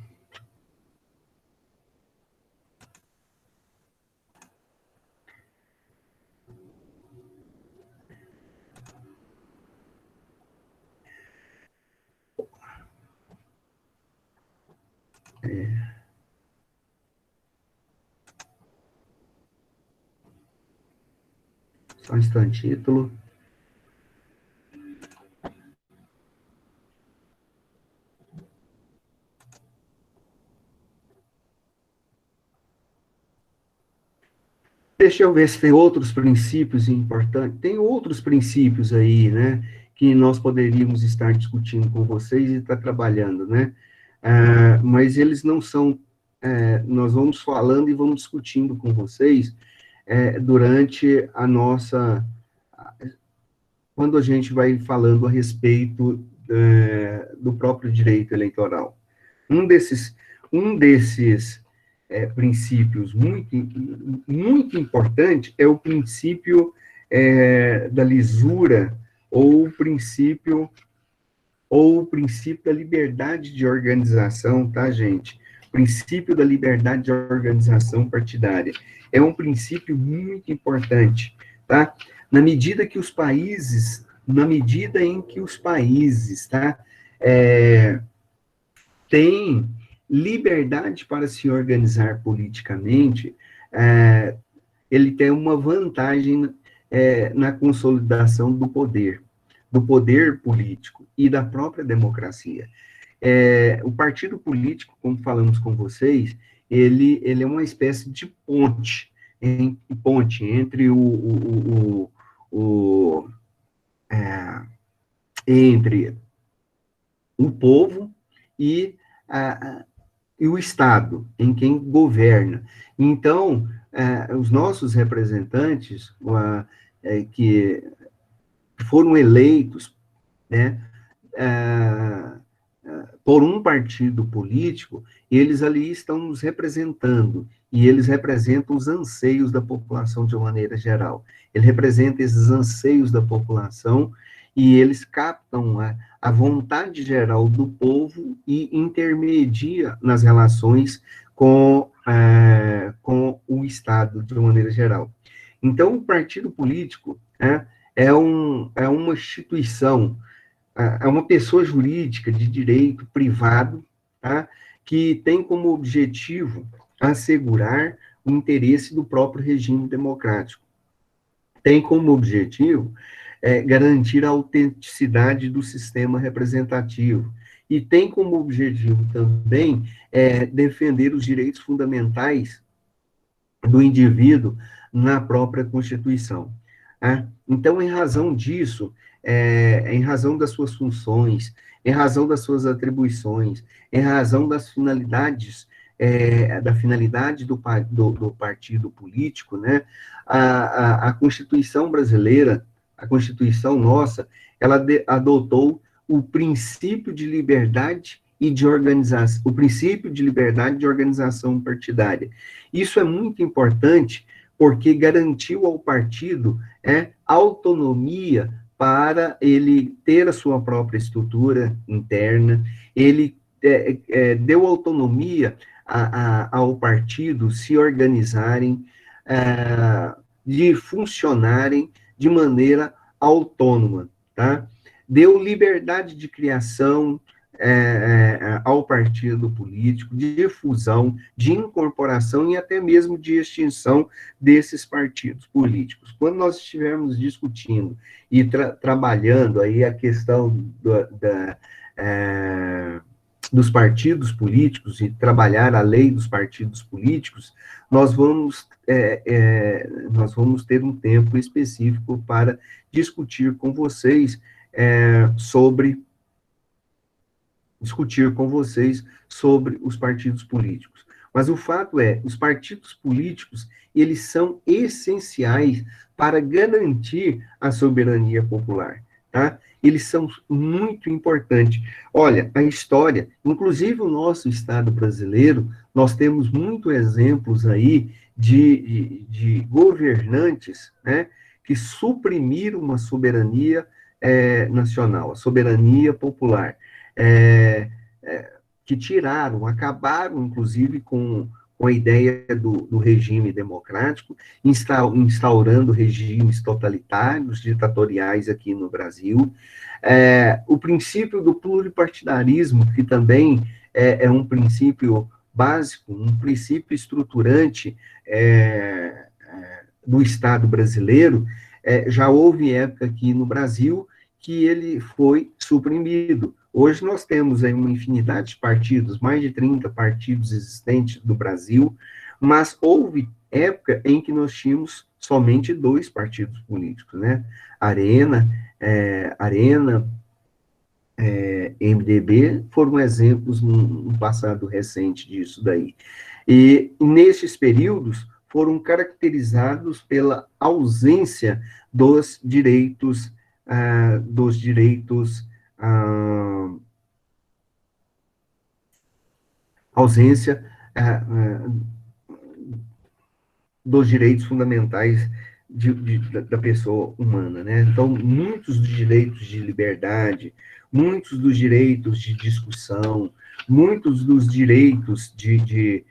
Só um instante, título. Deixa eu ver se tem outros princípios importantes. Tem outros princípios aí, né, que nós poderíamos estar discutindo com vocês e estar trabalhando, né? Mas eles não são. Nós vamos falando e vamos discutindo com vocês durante a nossa. Quando a gente vai falando a respeito do próprio direito eleitoral. Um desses princípios muito importante é o princípio da lisura, ou o princípio da liberdade de organização, tá, gente? Princípio da liberdade de organização partidária. É um princípio muito importante, tá? Na medida em que os países, tá, têm liberdade para se organizar politicamente, ele tem uma vantagem na consolidação do poder político e da própria democracia. O partido político, como falamos com vocês, ele é uma espécie de ponte entre entre o povo e, e o Estado, em quem governa. Então, os nossos representantes que foram eleitos, né, por um partido político, eles ali estão nos representando, e eles representam os anseios da população de uma maneira geral. Ele representa esses anseios da população, e eles captam a vontade geral do povo e intermedia nas relações com o Estado, de uma maneira geral. Então, o partido político é uma instituição, é uma pessoa jurídica de direito privado, tá? Que tem como objetivo assegurar o interesse do próprio regime democrático. Tem como objetivo garantir a autenticidade do sistema representativo. E tem como objetivo também defender os direitos fundamentais do indivíduo na própria Constituição. Tá? Então, em razão disso, em razão das suas funções, em razão das suas atribuições, em razão das finalidades, da finalidade do partido político, né, a Constituição brasileira, a Constituição nossa, ela adotou o princípio de liberdade e de organização, o princípio de liberdade de organização partidária. Isso é muito importante, porque garantiu ao partido autonomia para ele ter a sua própria estrutura interna, ele deu autonomia ao partido se organizarem, de funcionarem de maneira autônoma, tá? Deu liberdade de criação ao partido político, de fusão, de incorporação e até mesmo de extinção desses partidos políticos. Quando nós estivermos discutindo e trabalhando aí a questão dos partidos políticos e trabalhar a lei dos partidos políticos, nós vamos ter um tempo específico para discutir com vocês sobre os partidos políticos. Mas o fato os partidos políticos, eles são essenciais para garantir a soberania popular, tá? Eles são muito importantes. Olha, a história, inclusive o nosso Estado brasileiro, nós temos muitos exemplos aí de governantes, né, que suprimiram uma soberania nacional, a soberania popular, que acabaram, inclusive, com a ideia do regime democrático, instaurando regimes totalitários, ditatoriais aqui no Brasil. O princípio do pluripartidarismo, que também é um princípio básico, um princípio estruturante do Estado brasileiro, já houve época aqui no Brasil que ele foi suprimido. Hoje nós temos aí uma infinidade de partidos, mais de 30 partidos existentes no Brasil, mas houve época em que nós tínhamos somente 2 partidos políticos, né? Arena, MDB, foram exemplos no passado recente disso daí. E nesses períodos foram caracterizados pela ausência dos direitos ausência dos direitos fundamentais da pessoa humana, né? Então, muitos dos direitos de liberdade, muitos dos direitos de discussão, muitos dos direitos de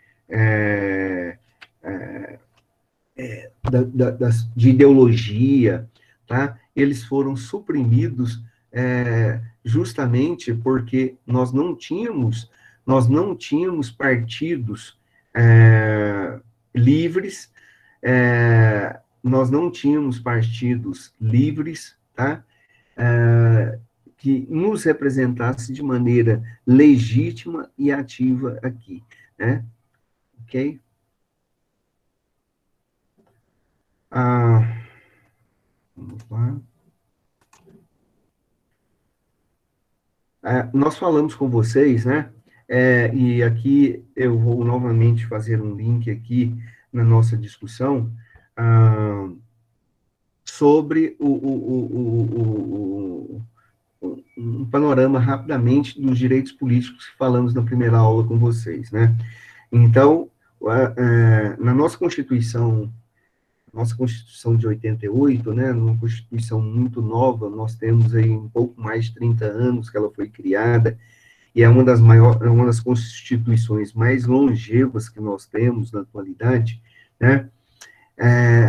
ideologia, tá? Eles foram suprimidos justamente porque nós não tínhamos partidos livres, nós não tínhamos partidos livres, tá? Que nos representasse de maneira legítima e ativa aqui, né? Ok? Vamos lá. Nós falamos com vocês, né? E aqui eu vou novamente fazer um link aqui na nossa discussão sobre um panorama rapidamente dos direitos políticos que falamos na primeira aula com vocês, né? Então, na nossa Constituição de 88, né, uma Constituição muito nova, nós temos aí um pouco mais de 30 anos que ela foi criada, e é uma das constituições mais longevas que nós temos na atualidade, né?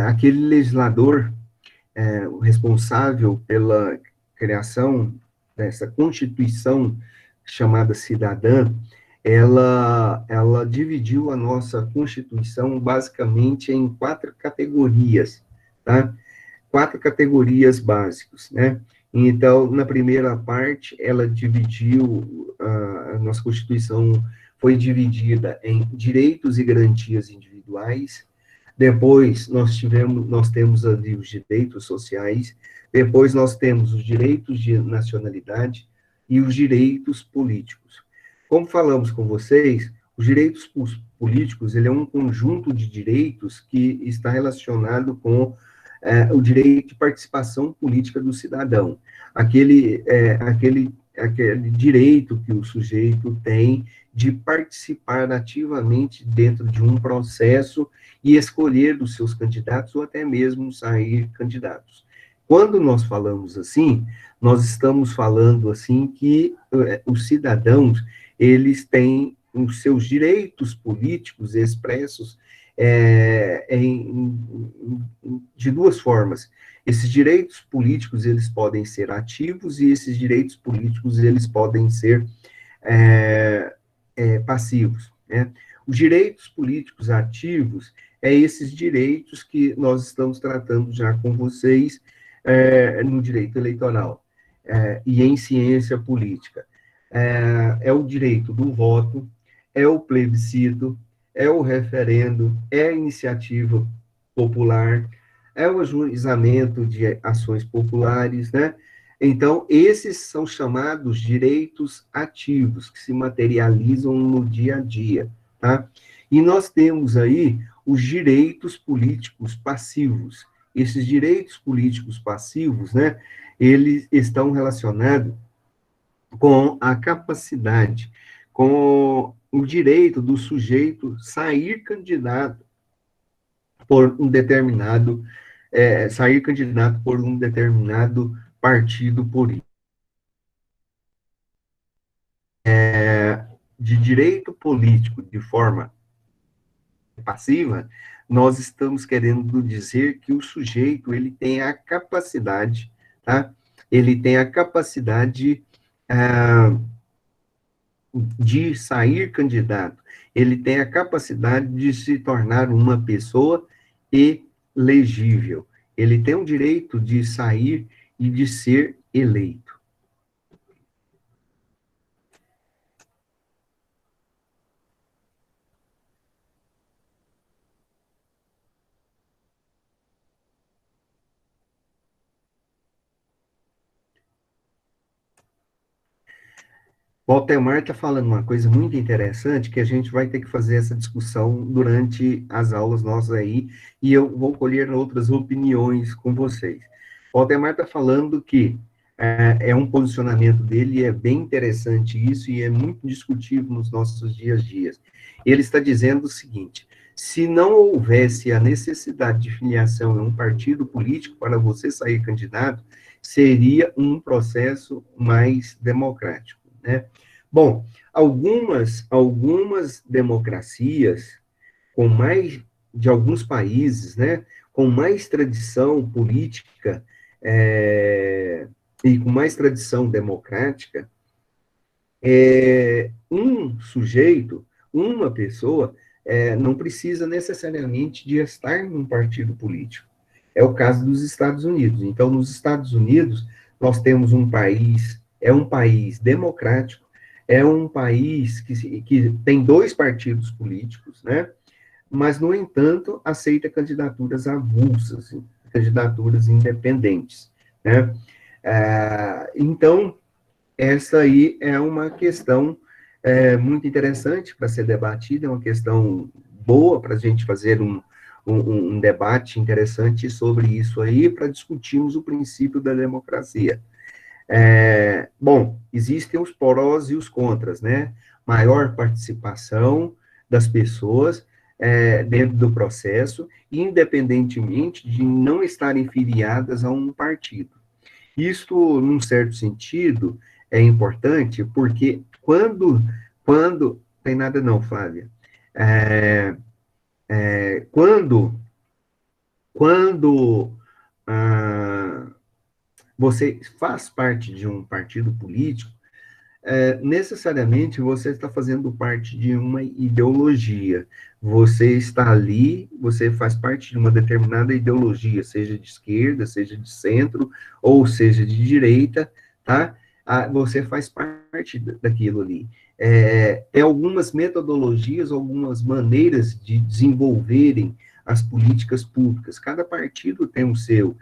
Aquele legislador o responsável pela criação dessa Constituição chamada cidadã, ela dividiu a nossa Constituição basicamente em 4 categorias, tá? 4 categorias básicas, né? Então, na primeira parte, ela dividiu, a nossa Constituição foi dividida em direitos e garantias individuais, depois nós temos ali os direitos sociais, depois nós temos os direitos de nacionalidade e os direitos políticos. Como falamos com vocês, os direitos políticos, ele é um conjunto de direitos que está relacionado com o direito de participação política do cidadão, aquele direito que o sujeito tem de participar ativamente dentro de um processo e escolher os seus candidatos ou até mesmo sair candidatos. Quando nós falamos assim, nós estamos falando assim que os cidadãos, eles têm os seus direitos políticos expressos de duas formas. Esses direitos políticos, eles podem ser ativos e esses direitos políticos, eles podem ser passivos, né? Os direitos políticos ativos esses direitos que nós estamos tratando já com vocês no direito eleitoral e em ciência política. O direito do voto, o plebiscito, o referendo, a iniciativa popular, o ajuizamento de ações populares, né? Então, esses são chamados direitos ativos, que se materializam no dia a dia, tá? E nós temos aí os direitos políticos passivos. Esses direitos políticos passivos, né, eles estão relacionados com a capacidade, com o direito do sujeito sair candidato por um determinado, partido político. De direito político de forma passiva, nós estamos querendo dizer que o sujeito, ele tem a capacidade, tá? Ele tem a capacidade de sair candidato, ele tem a capacidade de se tornar uma pessoa elegível, ele tem o direito de sair e de ser eleito. O Altemar está falando uma coisa muito interessante, que a gente vai ter que fazer essa discussão durante as aulas nossas aí, e eu vou colher outras opiniões com vocês. O Altemar está falando que um posicionamento dele, é bem interessante isso, e é muito discutível nos nossos dias a dias. Ele está dizendo o seguinte: se não houvesse a necessidade de filiação em um partido político para você sair candidato, seria um processo mais democrático, né? Bom, algumas democracias de alguns países, né, com mais tradição política e com mais tradição democrática, um sujeito, uma pessoa, não precisa necessariamente de estar num partido político. É o caso dos Estados Unidos. Então, nos Estados Unidos, nós temos um país democrático, é um país que tem dois partidos políticos, né? Mas, no entanto, aceita candidaturas avulsas, candidaturas independentes, né? Então, essa aí é uma questão muito interessante para ser debatida, é uma questão boa para a gente fazer um debate interessante sobre isso aí, para discutirmos o princípio da democracia. Bom, existem os prós e os contras, né? Maior participação das pessoas dentro do processo, independentemente de não estarem filiadas a um partido. Isto, num certo sentido, é importante, porque quando tem nada não, Flávia, é, quando ah, você faz parte de um partido político, necessariamente você está fazendo parte de uma ideologia. Você está ali, você faz parte de uma determinada ideologia, seja de esquerda, seja de centro, ou seja de direita, tá? Você faz parte daquilo ali. Tem algumas metodologias, algumas maneiras de desenvolverem as políticas públicas. Cada partido tem o seu,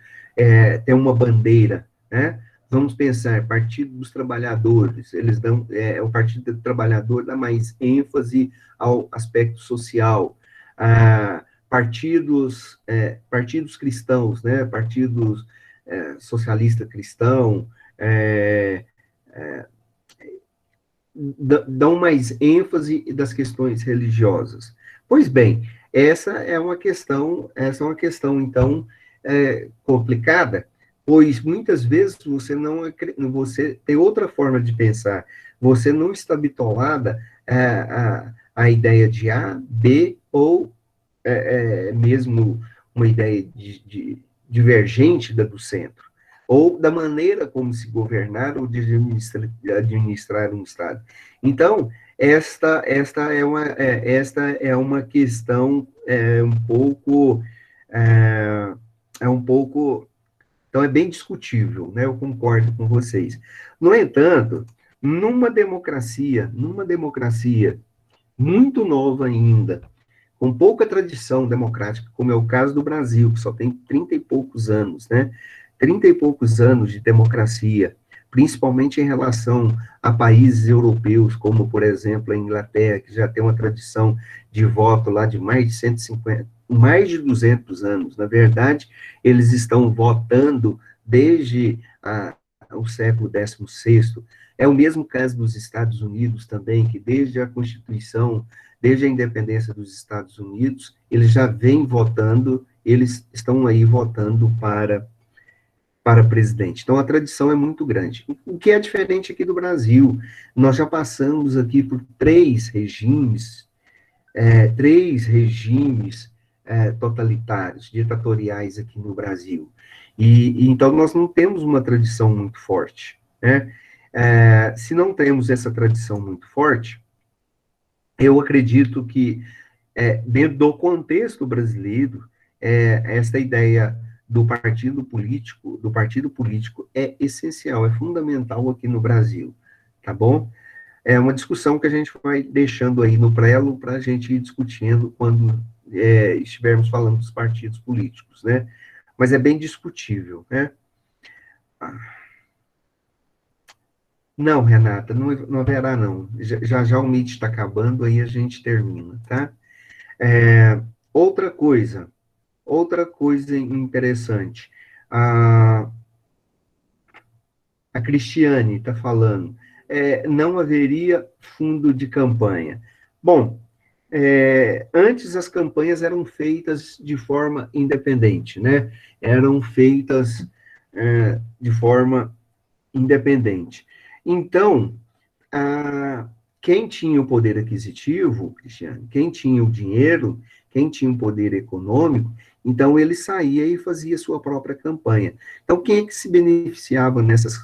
tem uma bandeira, né? Vamos pensar, Partido dos Trabalhadores, eles dão, o Partido do Trabalhador dá mais ênfase ao aspecto social. Partidos cristãos, né, partidos socialista cristão, dão mais ênfase das questões religiosas. Pois bem, essa é uma questão então, complicada, pois muitas vezes você tem outra forma de pensar, você não está bitolada a ideia de A, B, ou mesmo uma ideia divergente da do centro, ou da maneira como se governar ou de administrar um Estado. Então, esta é uma questão um pouco então, é bem discutível, né? Eu concordo com vocês. No entanto, numa democracia muito nova ainda, com pouca tradição democrática, como é o caso do Brasil, que só tem 30 e poucos anos, né? 30 e poucos anos de democracia, principalmente em relação a países europeus, como, por exemplo, a Inglaterra, que já tem uma tradição de voto lá de mais de 150, mais de 200 anos. Na verdade, eles estão votando desde o século XVI. É o mesmo caso dos Estados Unidos também, que desde a Constituição, desde a independência dos Estados Unidos, eles já vêm votando, eles estão aí votando para presidente. Então, a tradição é muito grande. O que é diferente aqui do Brasil? Nós já passamos aqui por três regimes totalitários, ditatoriais aqui no Brasil. Então, nós não temos uma tradição muito forte, né? Se não temos essa tradição muito forte, eu acredito que, dentro do contexto brasileiro, essa ideia do partido político é essencial, é fundamental aqui no Brasil, tá bom? É uma discussão que a gente vai deixando aí no prelo para a gente ir discutindo quando estivermos falando dos partidos políticos, né? Mas é bem discutível, né? Não, Renata, não haverá, não. Já o Meet está acabando, aí a gente termina, tá? Outra coisa interessante. A Cristiane está falando, não haveria fundo de campanha. Bom, antes as campanhas eram feitas de forma independente, né? Eram feitas de forma independente. Então, quem tinha o poder aquisitivo, Cristiane, quem tinha o dinheiro, quem tinha o poder econômico, então ele saía e fazia sua própria campanha. Então, quem é que se beneficiava nessas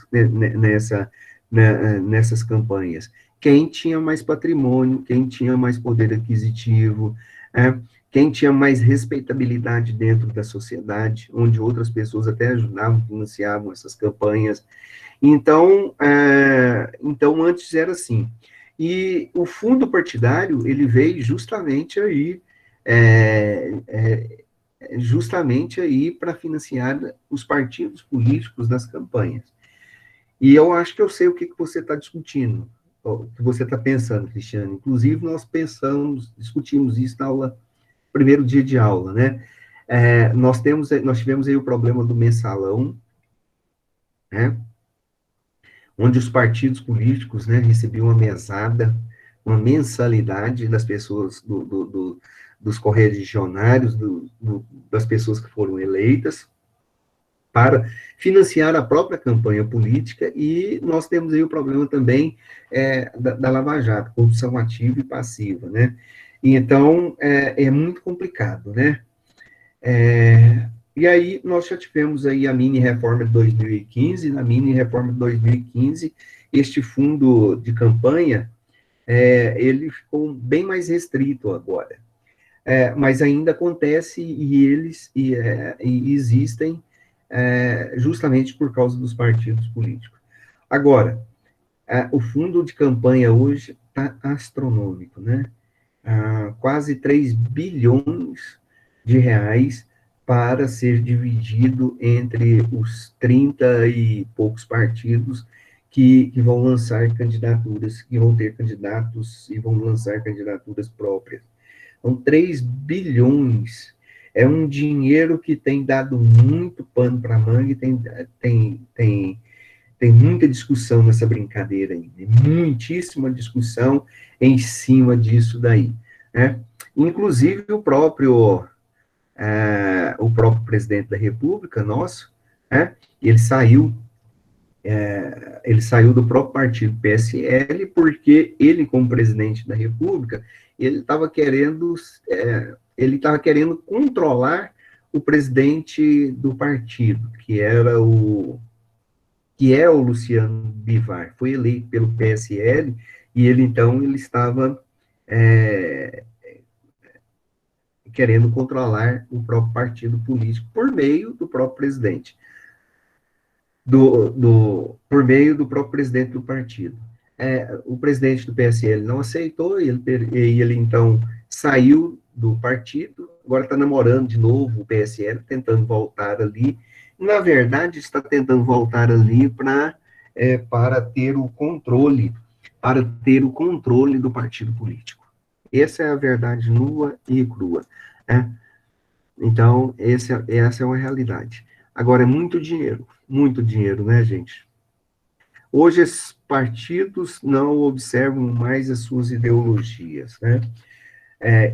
campanhas? quem tinha mais patrimônio, quem tinha mais poder aquisitivo, quem tinha mais respeitabilidade dentro da sociedade, onde outras pessoas até ajudavam, financiavam essas campanhas. Então, então antes era assim. E o fundo partidário, ele veio justamente aí para financiar os partidos políticos das campanhas. E eu acho que eu sei o que você está discutindo, o que você está pensando, Cristiano. Inclusive, nós discutimos isso na aula, primeiro dia de aula, né? Nós tivemos aí o problema do mensalão, né? Onde os partidos políticos, né, recebiam uma mensalidade das pessoas, dos correligionários, das pessoas que foram eleitas, para financiar a própria campanha política, e nós temos aí o problema também da Lava Jato, corrupção ativa e passiva, né? E então, é muito complicado, né? E aí, nós já tivemos aí a mini-reforma de 2015, na mini-reforma de 2015, este fundo de campanha, ele ficou bem mais restrito agora. Mas ainda acontece e existem justamente por causa dos partidos políticos. Agora, o fundo de campanha hoje está astronômico, né? Quase 3 bilhões de reais para ser dividido entre os 30 e poucos partidos que vão lançar candidaturas, que vão ter candidatos e vão lançar candidaturas próprias. Então, 3 bilhões é um dinheiro que tem dado muito pano para manga e tem muita discussão nessa brincadeira aí, né? Muitíssima discussão em cima disso daí, né? Inclusive o próprio presidente da República, nosso, né? Ele saiu do próprio partido PSL porque ele, como presidente da República, ele estava querendo controlar o presidente do partido, que é o Luciano Bivar, foi eleito pelo PSL, e ele estava querendo controlar o próprio partido político por meio do próprio presidente, por meio do próprio presidente do partido. O presidente do PSL não aceitou, e ele então saiu do partido, agora está namorando de novo o PSL, tentando voltar ali. Na verdade, está tentando voltar ali para ter o controle, do partido político. Essa é a verdade nua e crua, né? Então, essa é uma realidade. Agora, é muito dinheiro, né, gente? Hoje, esses partidos não observam mais as suas ideologias, né?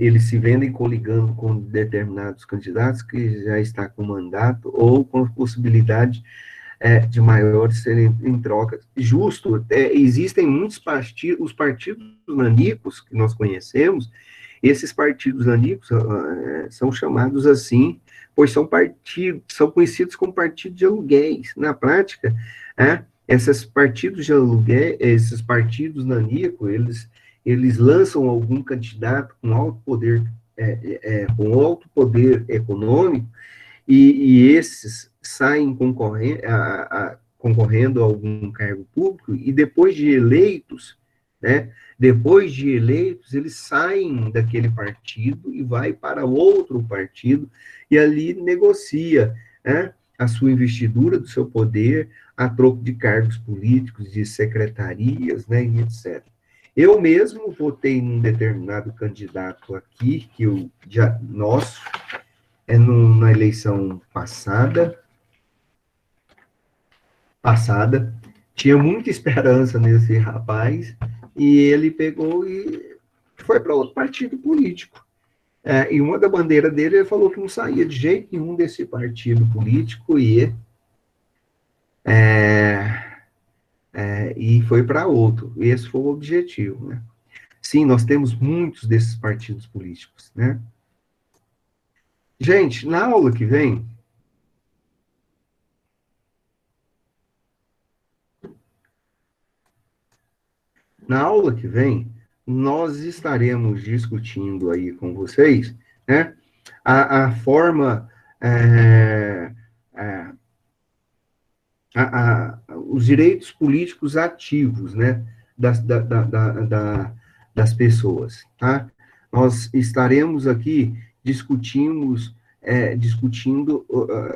Eles se vendem coligando com determinados candidatos que já está com mandato ou com possibilidade de maiores serem em troca. Justo, existem muitos partidos, os partidos nanicos que nós conhecemos, esses partidos nanicos são chamados assim, pois são conhecidos como partidos de aluguéis. Na prática, esses partidos de aluguel, esses partidos nanicos, eles lançam algum candidato com alto poder econômico, e esses saem concorrendo a algum cargo público, e depois de eleitos, eles saem daquele partido e vai para outro partido, e ali negocia, né, a sua investidura do seu poder a troco de cargos políticos, de secretarias, né, e etc. Eu mesmo votei num determinado candidato aqui, nosso, na eleição passada, tinha muita esperança nesse rapaz, e ele pegou e foi para outro partido político. E uma da bandeira dele, ele falou que não saía de jeito nenhum desse partido político, e foi para outro. Esse foi o objetivo, né? Sim, nós temos muitos desses partidos políticos, né? Gente, na aula que vem, Na aula que vem, nós estaremos discutindo aí com vocês, né, a forma, é, é, os direitos políticos ativos, né, das pessoas, tá? Nós estaremos aqui discutindo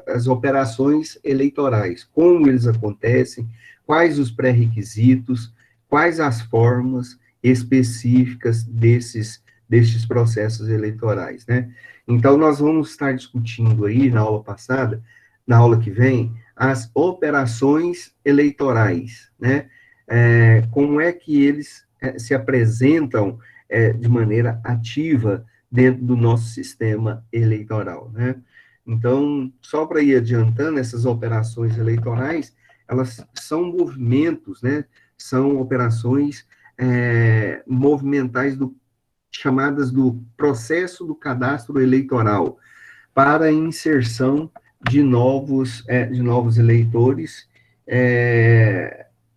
as operações eleitorais, como eles acontecem, quais os pré-requisitos, quais as formas específicas destes processos eleitorais, né? Então, nós vamos estar discutindo aí, na aula passada, na aula que vem, as operações eleitorais, né? Como é que eles se apresentam de maneira ativa dentro do nosso sistema eleitoral, né? Então, só para ir adiantando, essas operações eleitorais, elas são movimentos, né? São operações movimentais chamadas do processo do cadastro eleitoral para a inserção de novos eleitores,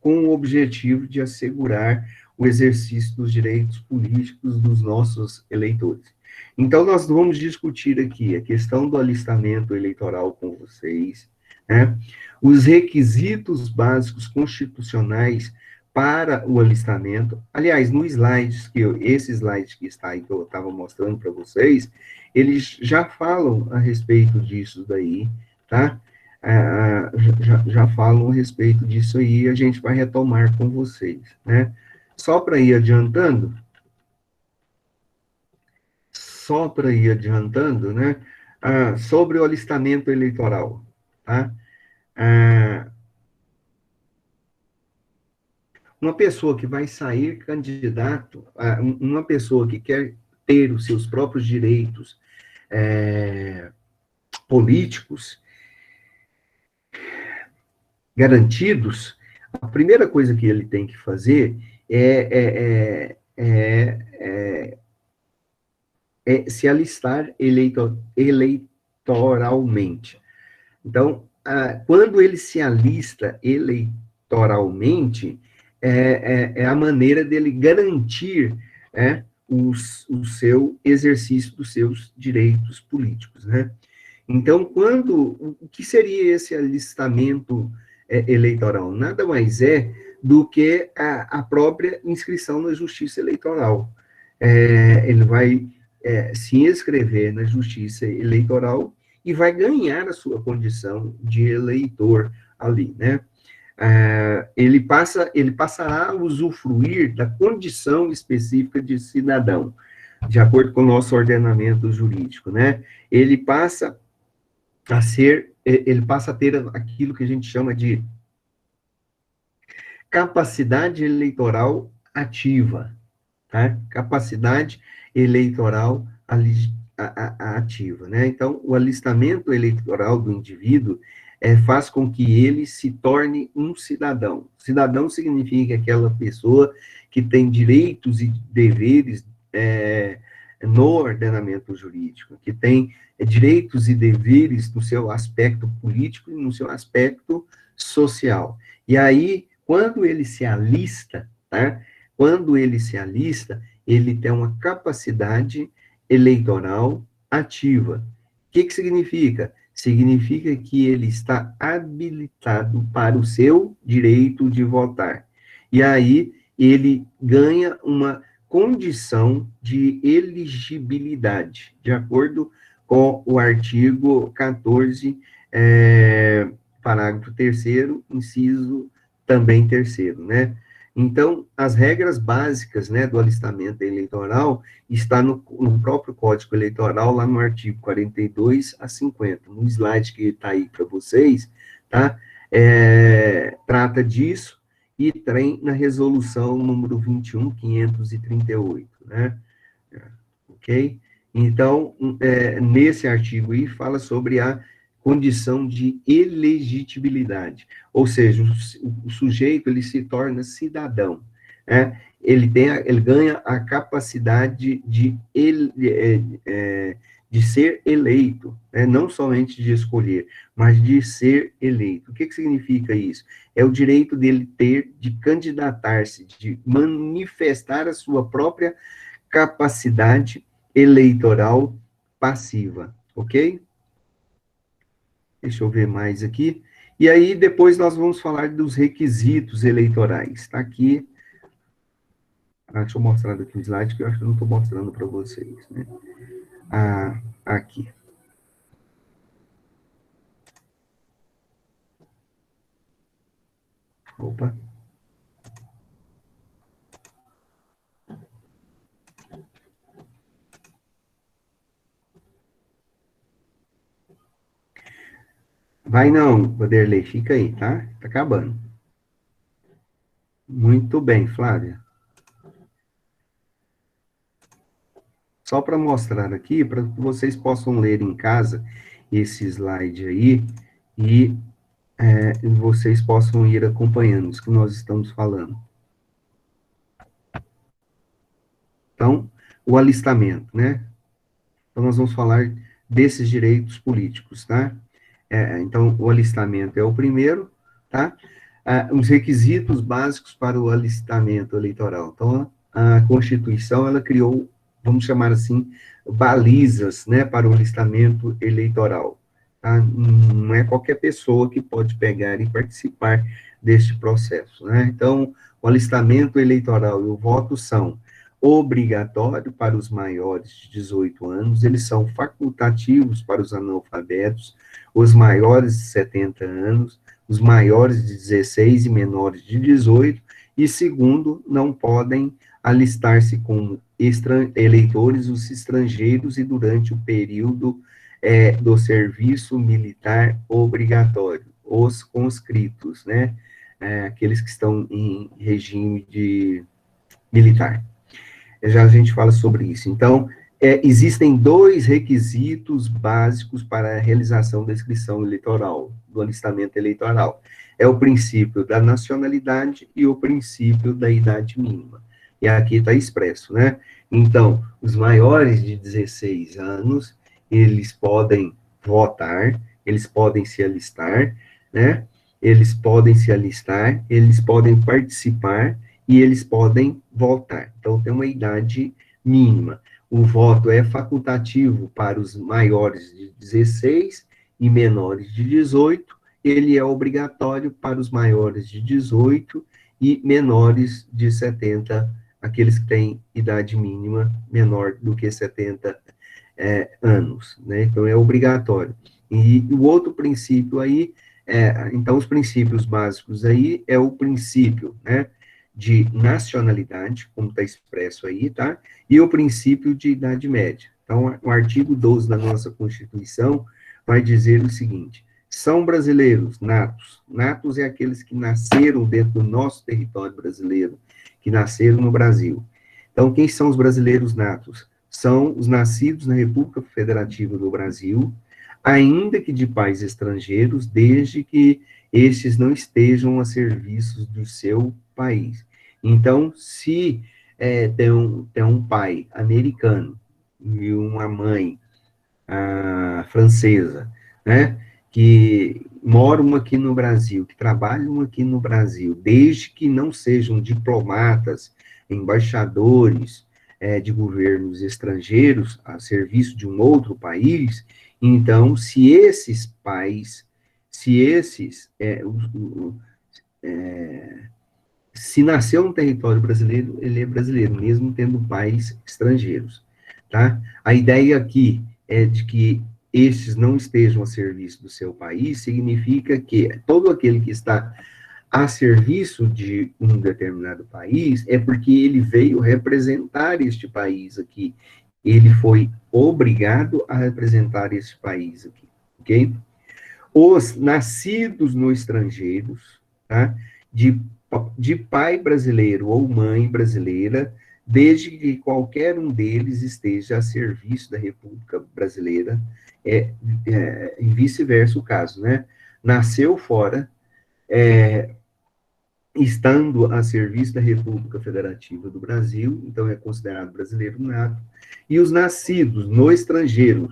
com o objetivo de assegurar o exercício dos direitos políticos dos nossos eleitores. Então, nós vamos discutir aqui a questão do alistamento eleitoral com vocês, né? Os requisitos básicos constitucionais para o alistamento. Aliás, no esse slide que está aí, que eu estava mostrando para vocês, eles já falam a respeito disso daí, tá? Já falam a respeito disso aí, a gente vai retomar com vocês, né? Só para ir adiantando, né? Sobre o alistamento eleitoral, tá? Uma pessoa que vai sair candidato, uma pessoa que quer ter os seus próprios direitos políticos garantidos, a primeira coisa que ele tem que fazer é se alistar eleitoralmente. Então, quando ele se alista eleitoralmente, é a maneira dele garantir o seu exercício dos seus direitos políticos, né? Então, o que seria esse alistamento eleitoral? Nada mais é do que a própria inscrição na Justiça Eleitoral. Ele vai se inscrever na Justiça Eleitoral e vai ganhar a sua condição de eleitor ali, né? Ele passará a usufruir da condição específica de cidadão, de acordo com o nosso ordenamento jurídico, né? Ele passa a ter aquilo que a gente chama de capacidade eleitoral ativa, tá? Capacidade eleitoral ativa, né? Então, o alistamento eleitoral do indivíduo faz com que ele se torne um cidadão. Cidadão significa aquela pessoa que tem direitos e deveres no ordenamento jurídico, que tem direitos e deveres no seu aspecto político e no seu aspecto social. E aí, quando ele se alista, tá? Quando ele se alista, ele tem uma capacidade eleitoral ativa. O que significa? Significa que ele está habilitado para o seu direito de votar. E aí, ele ganha uma condição de elegibilidade, de acordo com o artigo 14, parágrafo 3º, inciso também 3º, né? Então, as regras básicas, né, do alistamento eleitoral está no próprio Código Eleitoral, lá no artigo 42 a 50. No slide que está aí para vocês, tá? Trata disso e tem na resolução número 21.538, né? Ok? Então, nesse artigo aí, fala sobre a condição de elegibilidade, ou seja, o sujeito ele se torna cidadão, né? Ele ganha a capacidade de ser eleito, né? Não somente de escolher, mas de ser eleito. O que significa isso? É o direito dele ter de candidatar-se, de manifestar a sua própria capacidade eleitoral passiva, ok? Deixa eu ver mais aqui. E aí, depois nós vamos falar dos requisitos eleitorais. Está aqui. Deixa eu mostrar aqui um slide que eu acho que eu não estou mostrando para vocês, né? Aqui. Opa. Vai não, Vanderlei, fica aí, tá? Tá acabando. Muito bem, Flávia. Só para mostrar aqui, para que vocês possam ler em casa esse slide aí e vocês possam ir acompanhando os que nós estamos falando. Então, o alistamento, né? Então, nós vamos falar desses direitos políticos, tá? Então, o alistamento é o primeiro, tá? Os requisitos básicos para o alistamento eleitoral. Então, a Constituição, ela criou, vamos chamar assim, balizas, né, para o alistamento eleitoral. Tá? Não é qualquer pessoa que pode pegar e participar deste processo, né? Então, o alistamento eleitoral e o voto são obrigatório para os maiores de 18 anos, eles são facultativos para os analfabetos, os maiores de 70 anos, os maiores de 16 e menores de 18, e segundo, não podem alistar-se como eleitores os estrangeiros e durante o período do serviço militar obrigatório, os conscritos, né, aqueles que estão em regime de militar. Já a gente fala sobre isso. Então, existem dois requisitos básicos para a realização da inscrição eleitoral, do alistamento eleitoral. É o princípio da nacionalidade e o princípio da idade mínima. E aqui está expresso, né? Então, os maiores de 16 anos, eles podem votar, eles podem se alistar, né? Eles podem se alistar, eles podem participar, e eles podem votar. Então, tem uma idade mínima. O voto é facultativo para os maiores de 16 e menores de 18, ele é obrigatório para os maiores de 18 e menores de 70, aqueles que têm idade mínima menor do que 70 anos, né? Então, é obrigatório. E o outro princípio aí, então, os princípios básicos aí é o princípio, né, de nacionalidade, como está expresso aí, tá? E o princípio de idade média. Então, o artigo 12 da nossa Constituição vai dizer o seguinte: são brasileiros natos. Natos é aqueles que nasceram dentro do nosso território brasileiro, que nasceram no Brasil. Então, quem são os brasileiros natos? São os nascidos na República Federativa do Brasil, ainda que de pais estrangeiros, desde que estes não estejam a serviço do seu país. Então, se tem um pai americano e uma mãe francesa, né, que moram aqui no Brasil, que trabalham aqui no Brasil, desde que não sejam diplomatas, embaixadores de governos estrangeiros a serviço de um outro país, então, se esses pais, se esses, se nasceu no território brasileiro, ele é brasileiro, mesmo tendo pais estrangeiros, tá? A ideia aqui é de que estes não estejam a serviço do seu país, significa que todo aquele que está a serviço de um determinado país é porque ele veio representar este país aqui. Ele foi obrigado a representar este país aqui, ok? Os nascidos no estrangeiros, tá? De pai brasileiro ou mãe brasileira, desde que qualquer um deles esteja a serviço da República Brasileira, e vice-versa o caso, né? Nasceu fora, estando a serviço da República Federativa do Brasil, então é considerado brasileiro nato, e os nascidos no estrangeiro,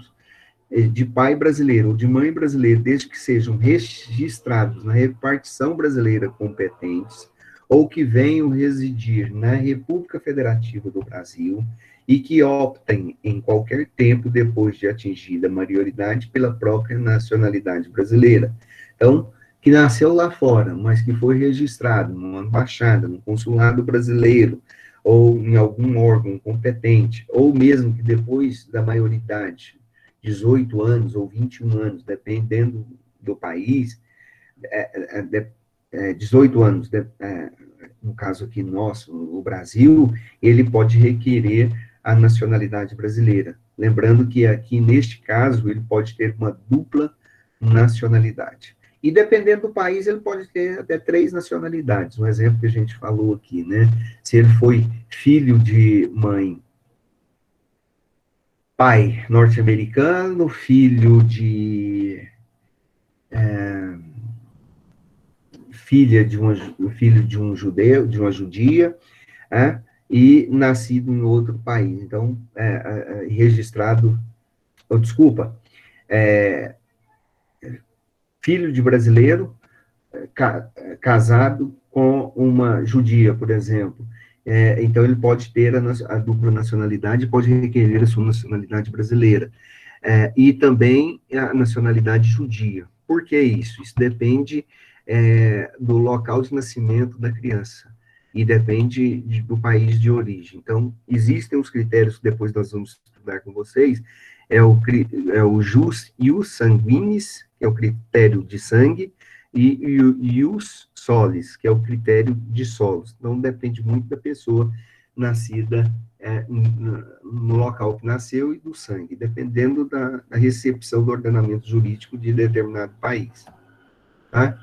de pai brasileiro ou de mãe brasileira, desde que sejam registrados na repartição brasileira competentes, ou que venham residir na República Federativa do Brasil, e que optem em qualquer tempo depois de atingida a maioridade pela própria nacionalidade brasileira. Então, que nasceu lá fora, mas que foi registrado numa embaixada, no consulado brasileiro, ou em algum órgão competente, ou mesmo que depois da maioridade, 18 anos ou 21 anos, dependendo do país, 18 anos, no caso aqui nosso, o Brasil, ele pode requerer a nacionalidade brasileira. Lembrando que aqui, neste caso, ele pode ter uma dupla nacionalidade. E dependendo do país, ele pode ter até 3 nacionalidades. Um exemplo que a gente falou aqui, né? Se ele foi filho de mãe, pai norte-americano, filho de um judeu, de uma judia, e nascido em outro país. Então, registrado, desculpa, filho de brasileiro, casado com uma judia, por exemplo. Então, ele pode ter a dupla nacionalidade, pode requerer a sua nacionalidade brasileira. E também a nacionalidade judia. Por que isso? Isso depende do local de nascimento da criança e depende do país de origem. Então, existem os critérios que depois nós vamos estudar com vocês, o jus ius sanguinis, que é o critério de sangue, e o ius solis, que é o critério de solos. Então, depende muito da pessoa nascida no local que nasceu e do sangue, dependendo da recepção do ordenamento jurídico de determinado país. Tá?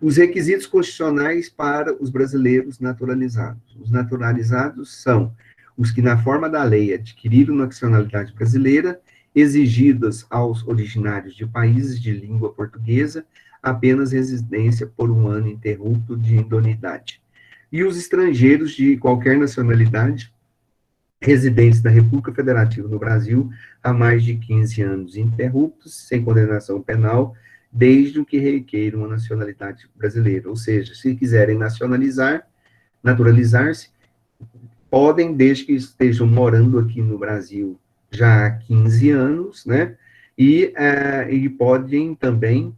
Os requisitos constitucionais para os brasileiros naturalizados. Os naturalizados são os que, na forma da lei, adquiriram nacionalidade brasileira, exigidas aos originários de países de língua portuguesa, apenas residência por 1 ano interrupto de idoneidade. E os estrangeiros de qualquer nacionalidade, residentes da República Federativa do Brasil há mais de 15 anos interruptos, sem condenação penal, desde o que requeiram a nacionalidade brasileira. Ou seja, se quiserem naturalizar-se, podem, desde que estejam morando aqui no Brasil já há 15 anos, né? E podem também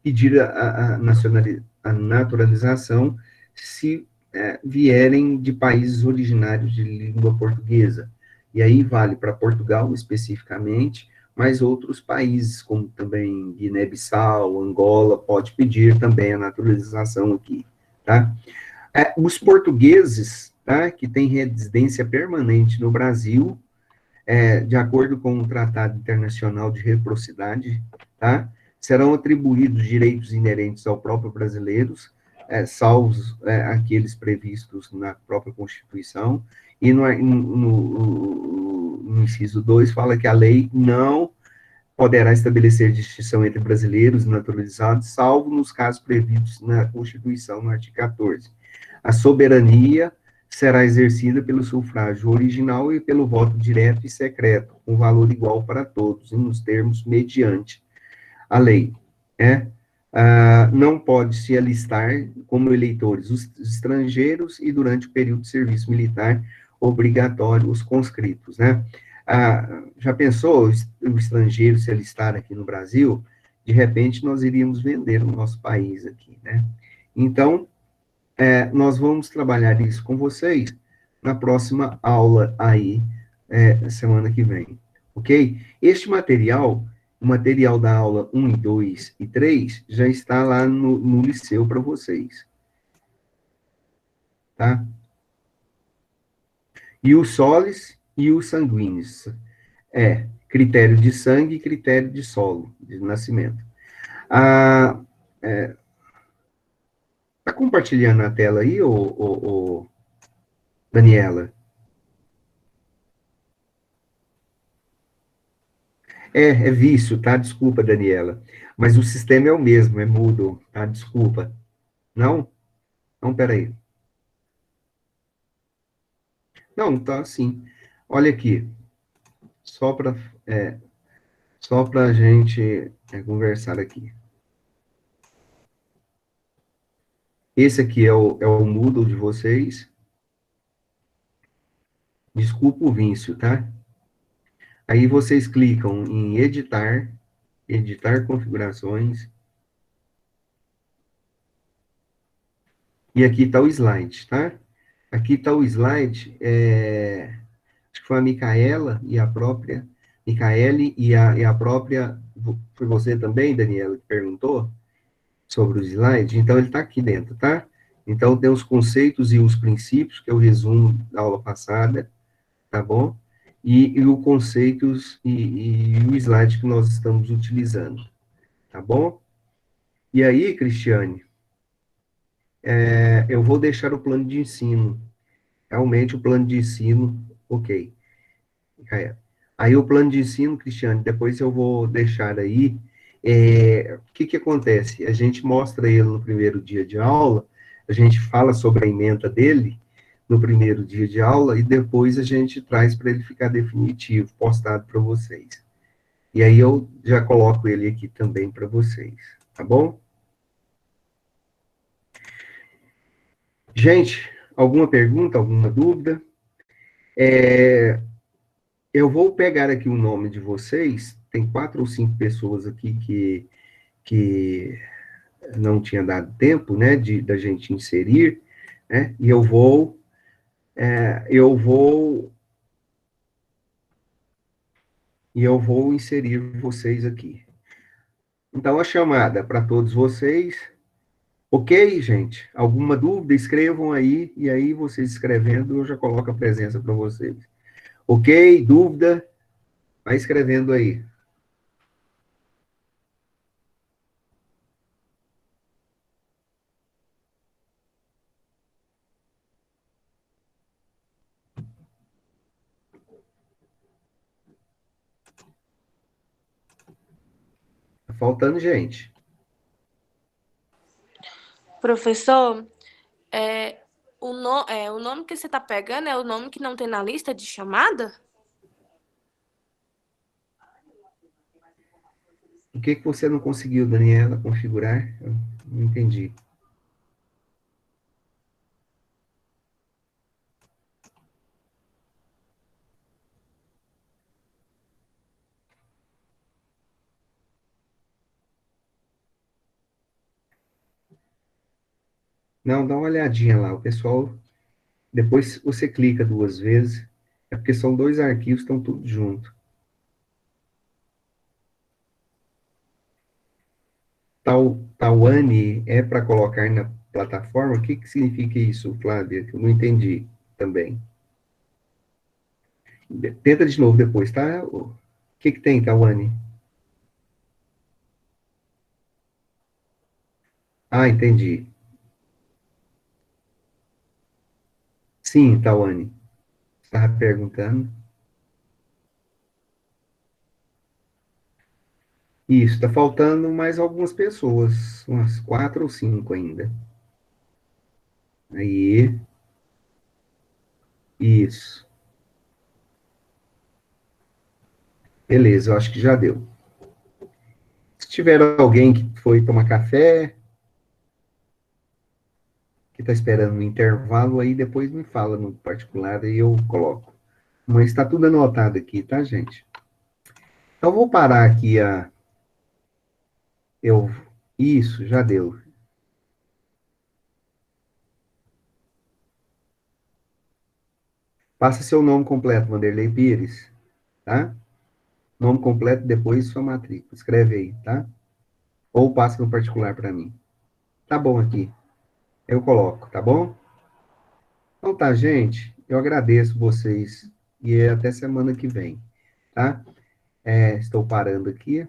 pedir a naturalização se vierem de países originários de língua portuguesa. E aí vale para Portugal especificamente, mas outros países, como também Guiné-Bissau, Angola, pode pedir também a naturalização aqui, tá? Os portugueses, tá, que têm residência permanente no Brasil, de acordo com o Tratado Internacional de Reciprocidade, tá, serão atribuídos direitos inerentes ao próprio brasileiros, salvos aqueles previstos na própria Constituição, e no inciso 2 fala que a lei não poderá estabelecer distinção entre brasileiros e naturalizados, salvo nos casos previstos na Constituição, no artigo 14. A soberania será exercida pelo sufrágio original e pelo voto direto e secreto, com valor igual para todos, e nos termos mediante a lei. Não pode se alistar como eleitores os estrangeiros e, durante o período de serviço militar obrigatório, os conscritos, né? Já pensou o estrangeiro se alistar aqui no Brasil? De repente, nós iríamos vender o nosso país aqui, né? Então, nós vamos trabalhar isso com vocês na próxima aula aí, semana que vem, ok? Este material, o material da aula 1, 2 e 3, já está lá no liceu para vocês, tá? E o solis e o sanguíneos, critério de sangue e critério de solo, de nascimento. Tá compartilhando a tela aí, Daniela? É vício, tá? Desculpa, Daniela. Mas o sistema é o mesmo, é Moodle, tá? Desculpa. Não? Não, peraí. Não, tá assim. Olha aqui, só para é, só para a gente conversar aqui. Esse aqui é o Moodle de vocês. Desculpa o vício, tá? Aí vocês clicam em editar, editar configurações, e aqui está o slide, tá? Aqui está o slide, acho que foi a Micaela e a própria, Micaele e a própria, foi você também, Daniela, que perguntou sobre o slide? Então, ele está aqui dentro, tá? Então, tem os conceitos e os princípios, que é o resumo da aula passada, tá bom? E o conceitos e o slide que nós estamos utilizando, tá bom? E aí, Cristiane, eu vou deixar o plano de ensino. Realmente, o plano de ensino, ok. Aí, o plano de ensino, Cristiane, depois eu vou deixar aí. O que que acontece? A gente mostra ele no primeiro dia de aula, a gente fala sobre a ementa dele no primeiro dia de aula, e depois a gente traz para ele ficar definitivo, postado para vocês. E aí eu já coloco ele aqui também para vocês, tá bom? Gente, alguma pergunta, alguma dúvida? Eu vou pegar aqui o nome de vocês, tem 4 ou 5 pessoas aqui que não tinha dado tempo, né, da gente inserir, né, e eu vou inserir vocês aqui. Então, a chamada para todos vocês. Ok, gente? Alguma dúvida? Escrevam aí, e aí vocês escrevendo, eu já coloco a presença para vocês. Ok? Dúvida? Vai escrevendo aí. Tá faltando gente. Professor, o nome que você está pegando é o nome que não tem na lista de chamada? O que você não conseguiu, Daniela, configurar? Eu não entendi. Não, dá uma olhadinha lá. O pessoal, depois você clica 2 vezes, é porque são 2 arquivos, estão tudo junto. Tawane é para colocar na plataforma? O que que significa isso, Flávia? Eu não entendi também. Tenta de novo depois, tá? O que que tem, Tawane? Ah, entendi. Sim, Tawane. Estava perguntando. Isso, está faltando mais algumas pessoas, umas 4 ou 5 ainda. Aí, isso. Beleza, eu acho que já deu. Se tiver alguém que foi tomar café, que está esperando um intervalo, aí depois me fala no particular e eu coloco. Mas está tudo anotado aqui, tá, gente? Então, vou parar aqui eu, isso, já deu. Passa seu nome completo, Vanderlei Pires, tá? Nome completo, depois sua matrícula. Escreve aí, tá? Ou passa no particular para mim. Tá bom aqui. Eu coloco, tá bom? Então tá, gente. Eu agradeço vocês e até semana que vem, tá? Estou parando aqui.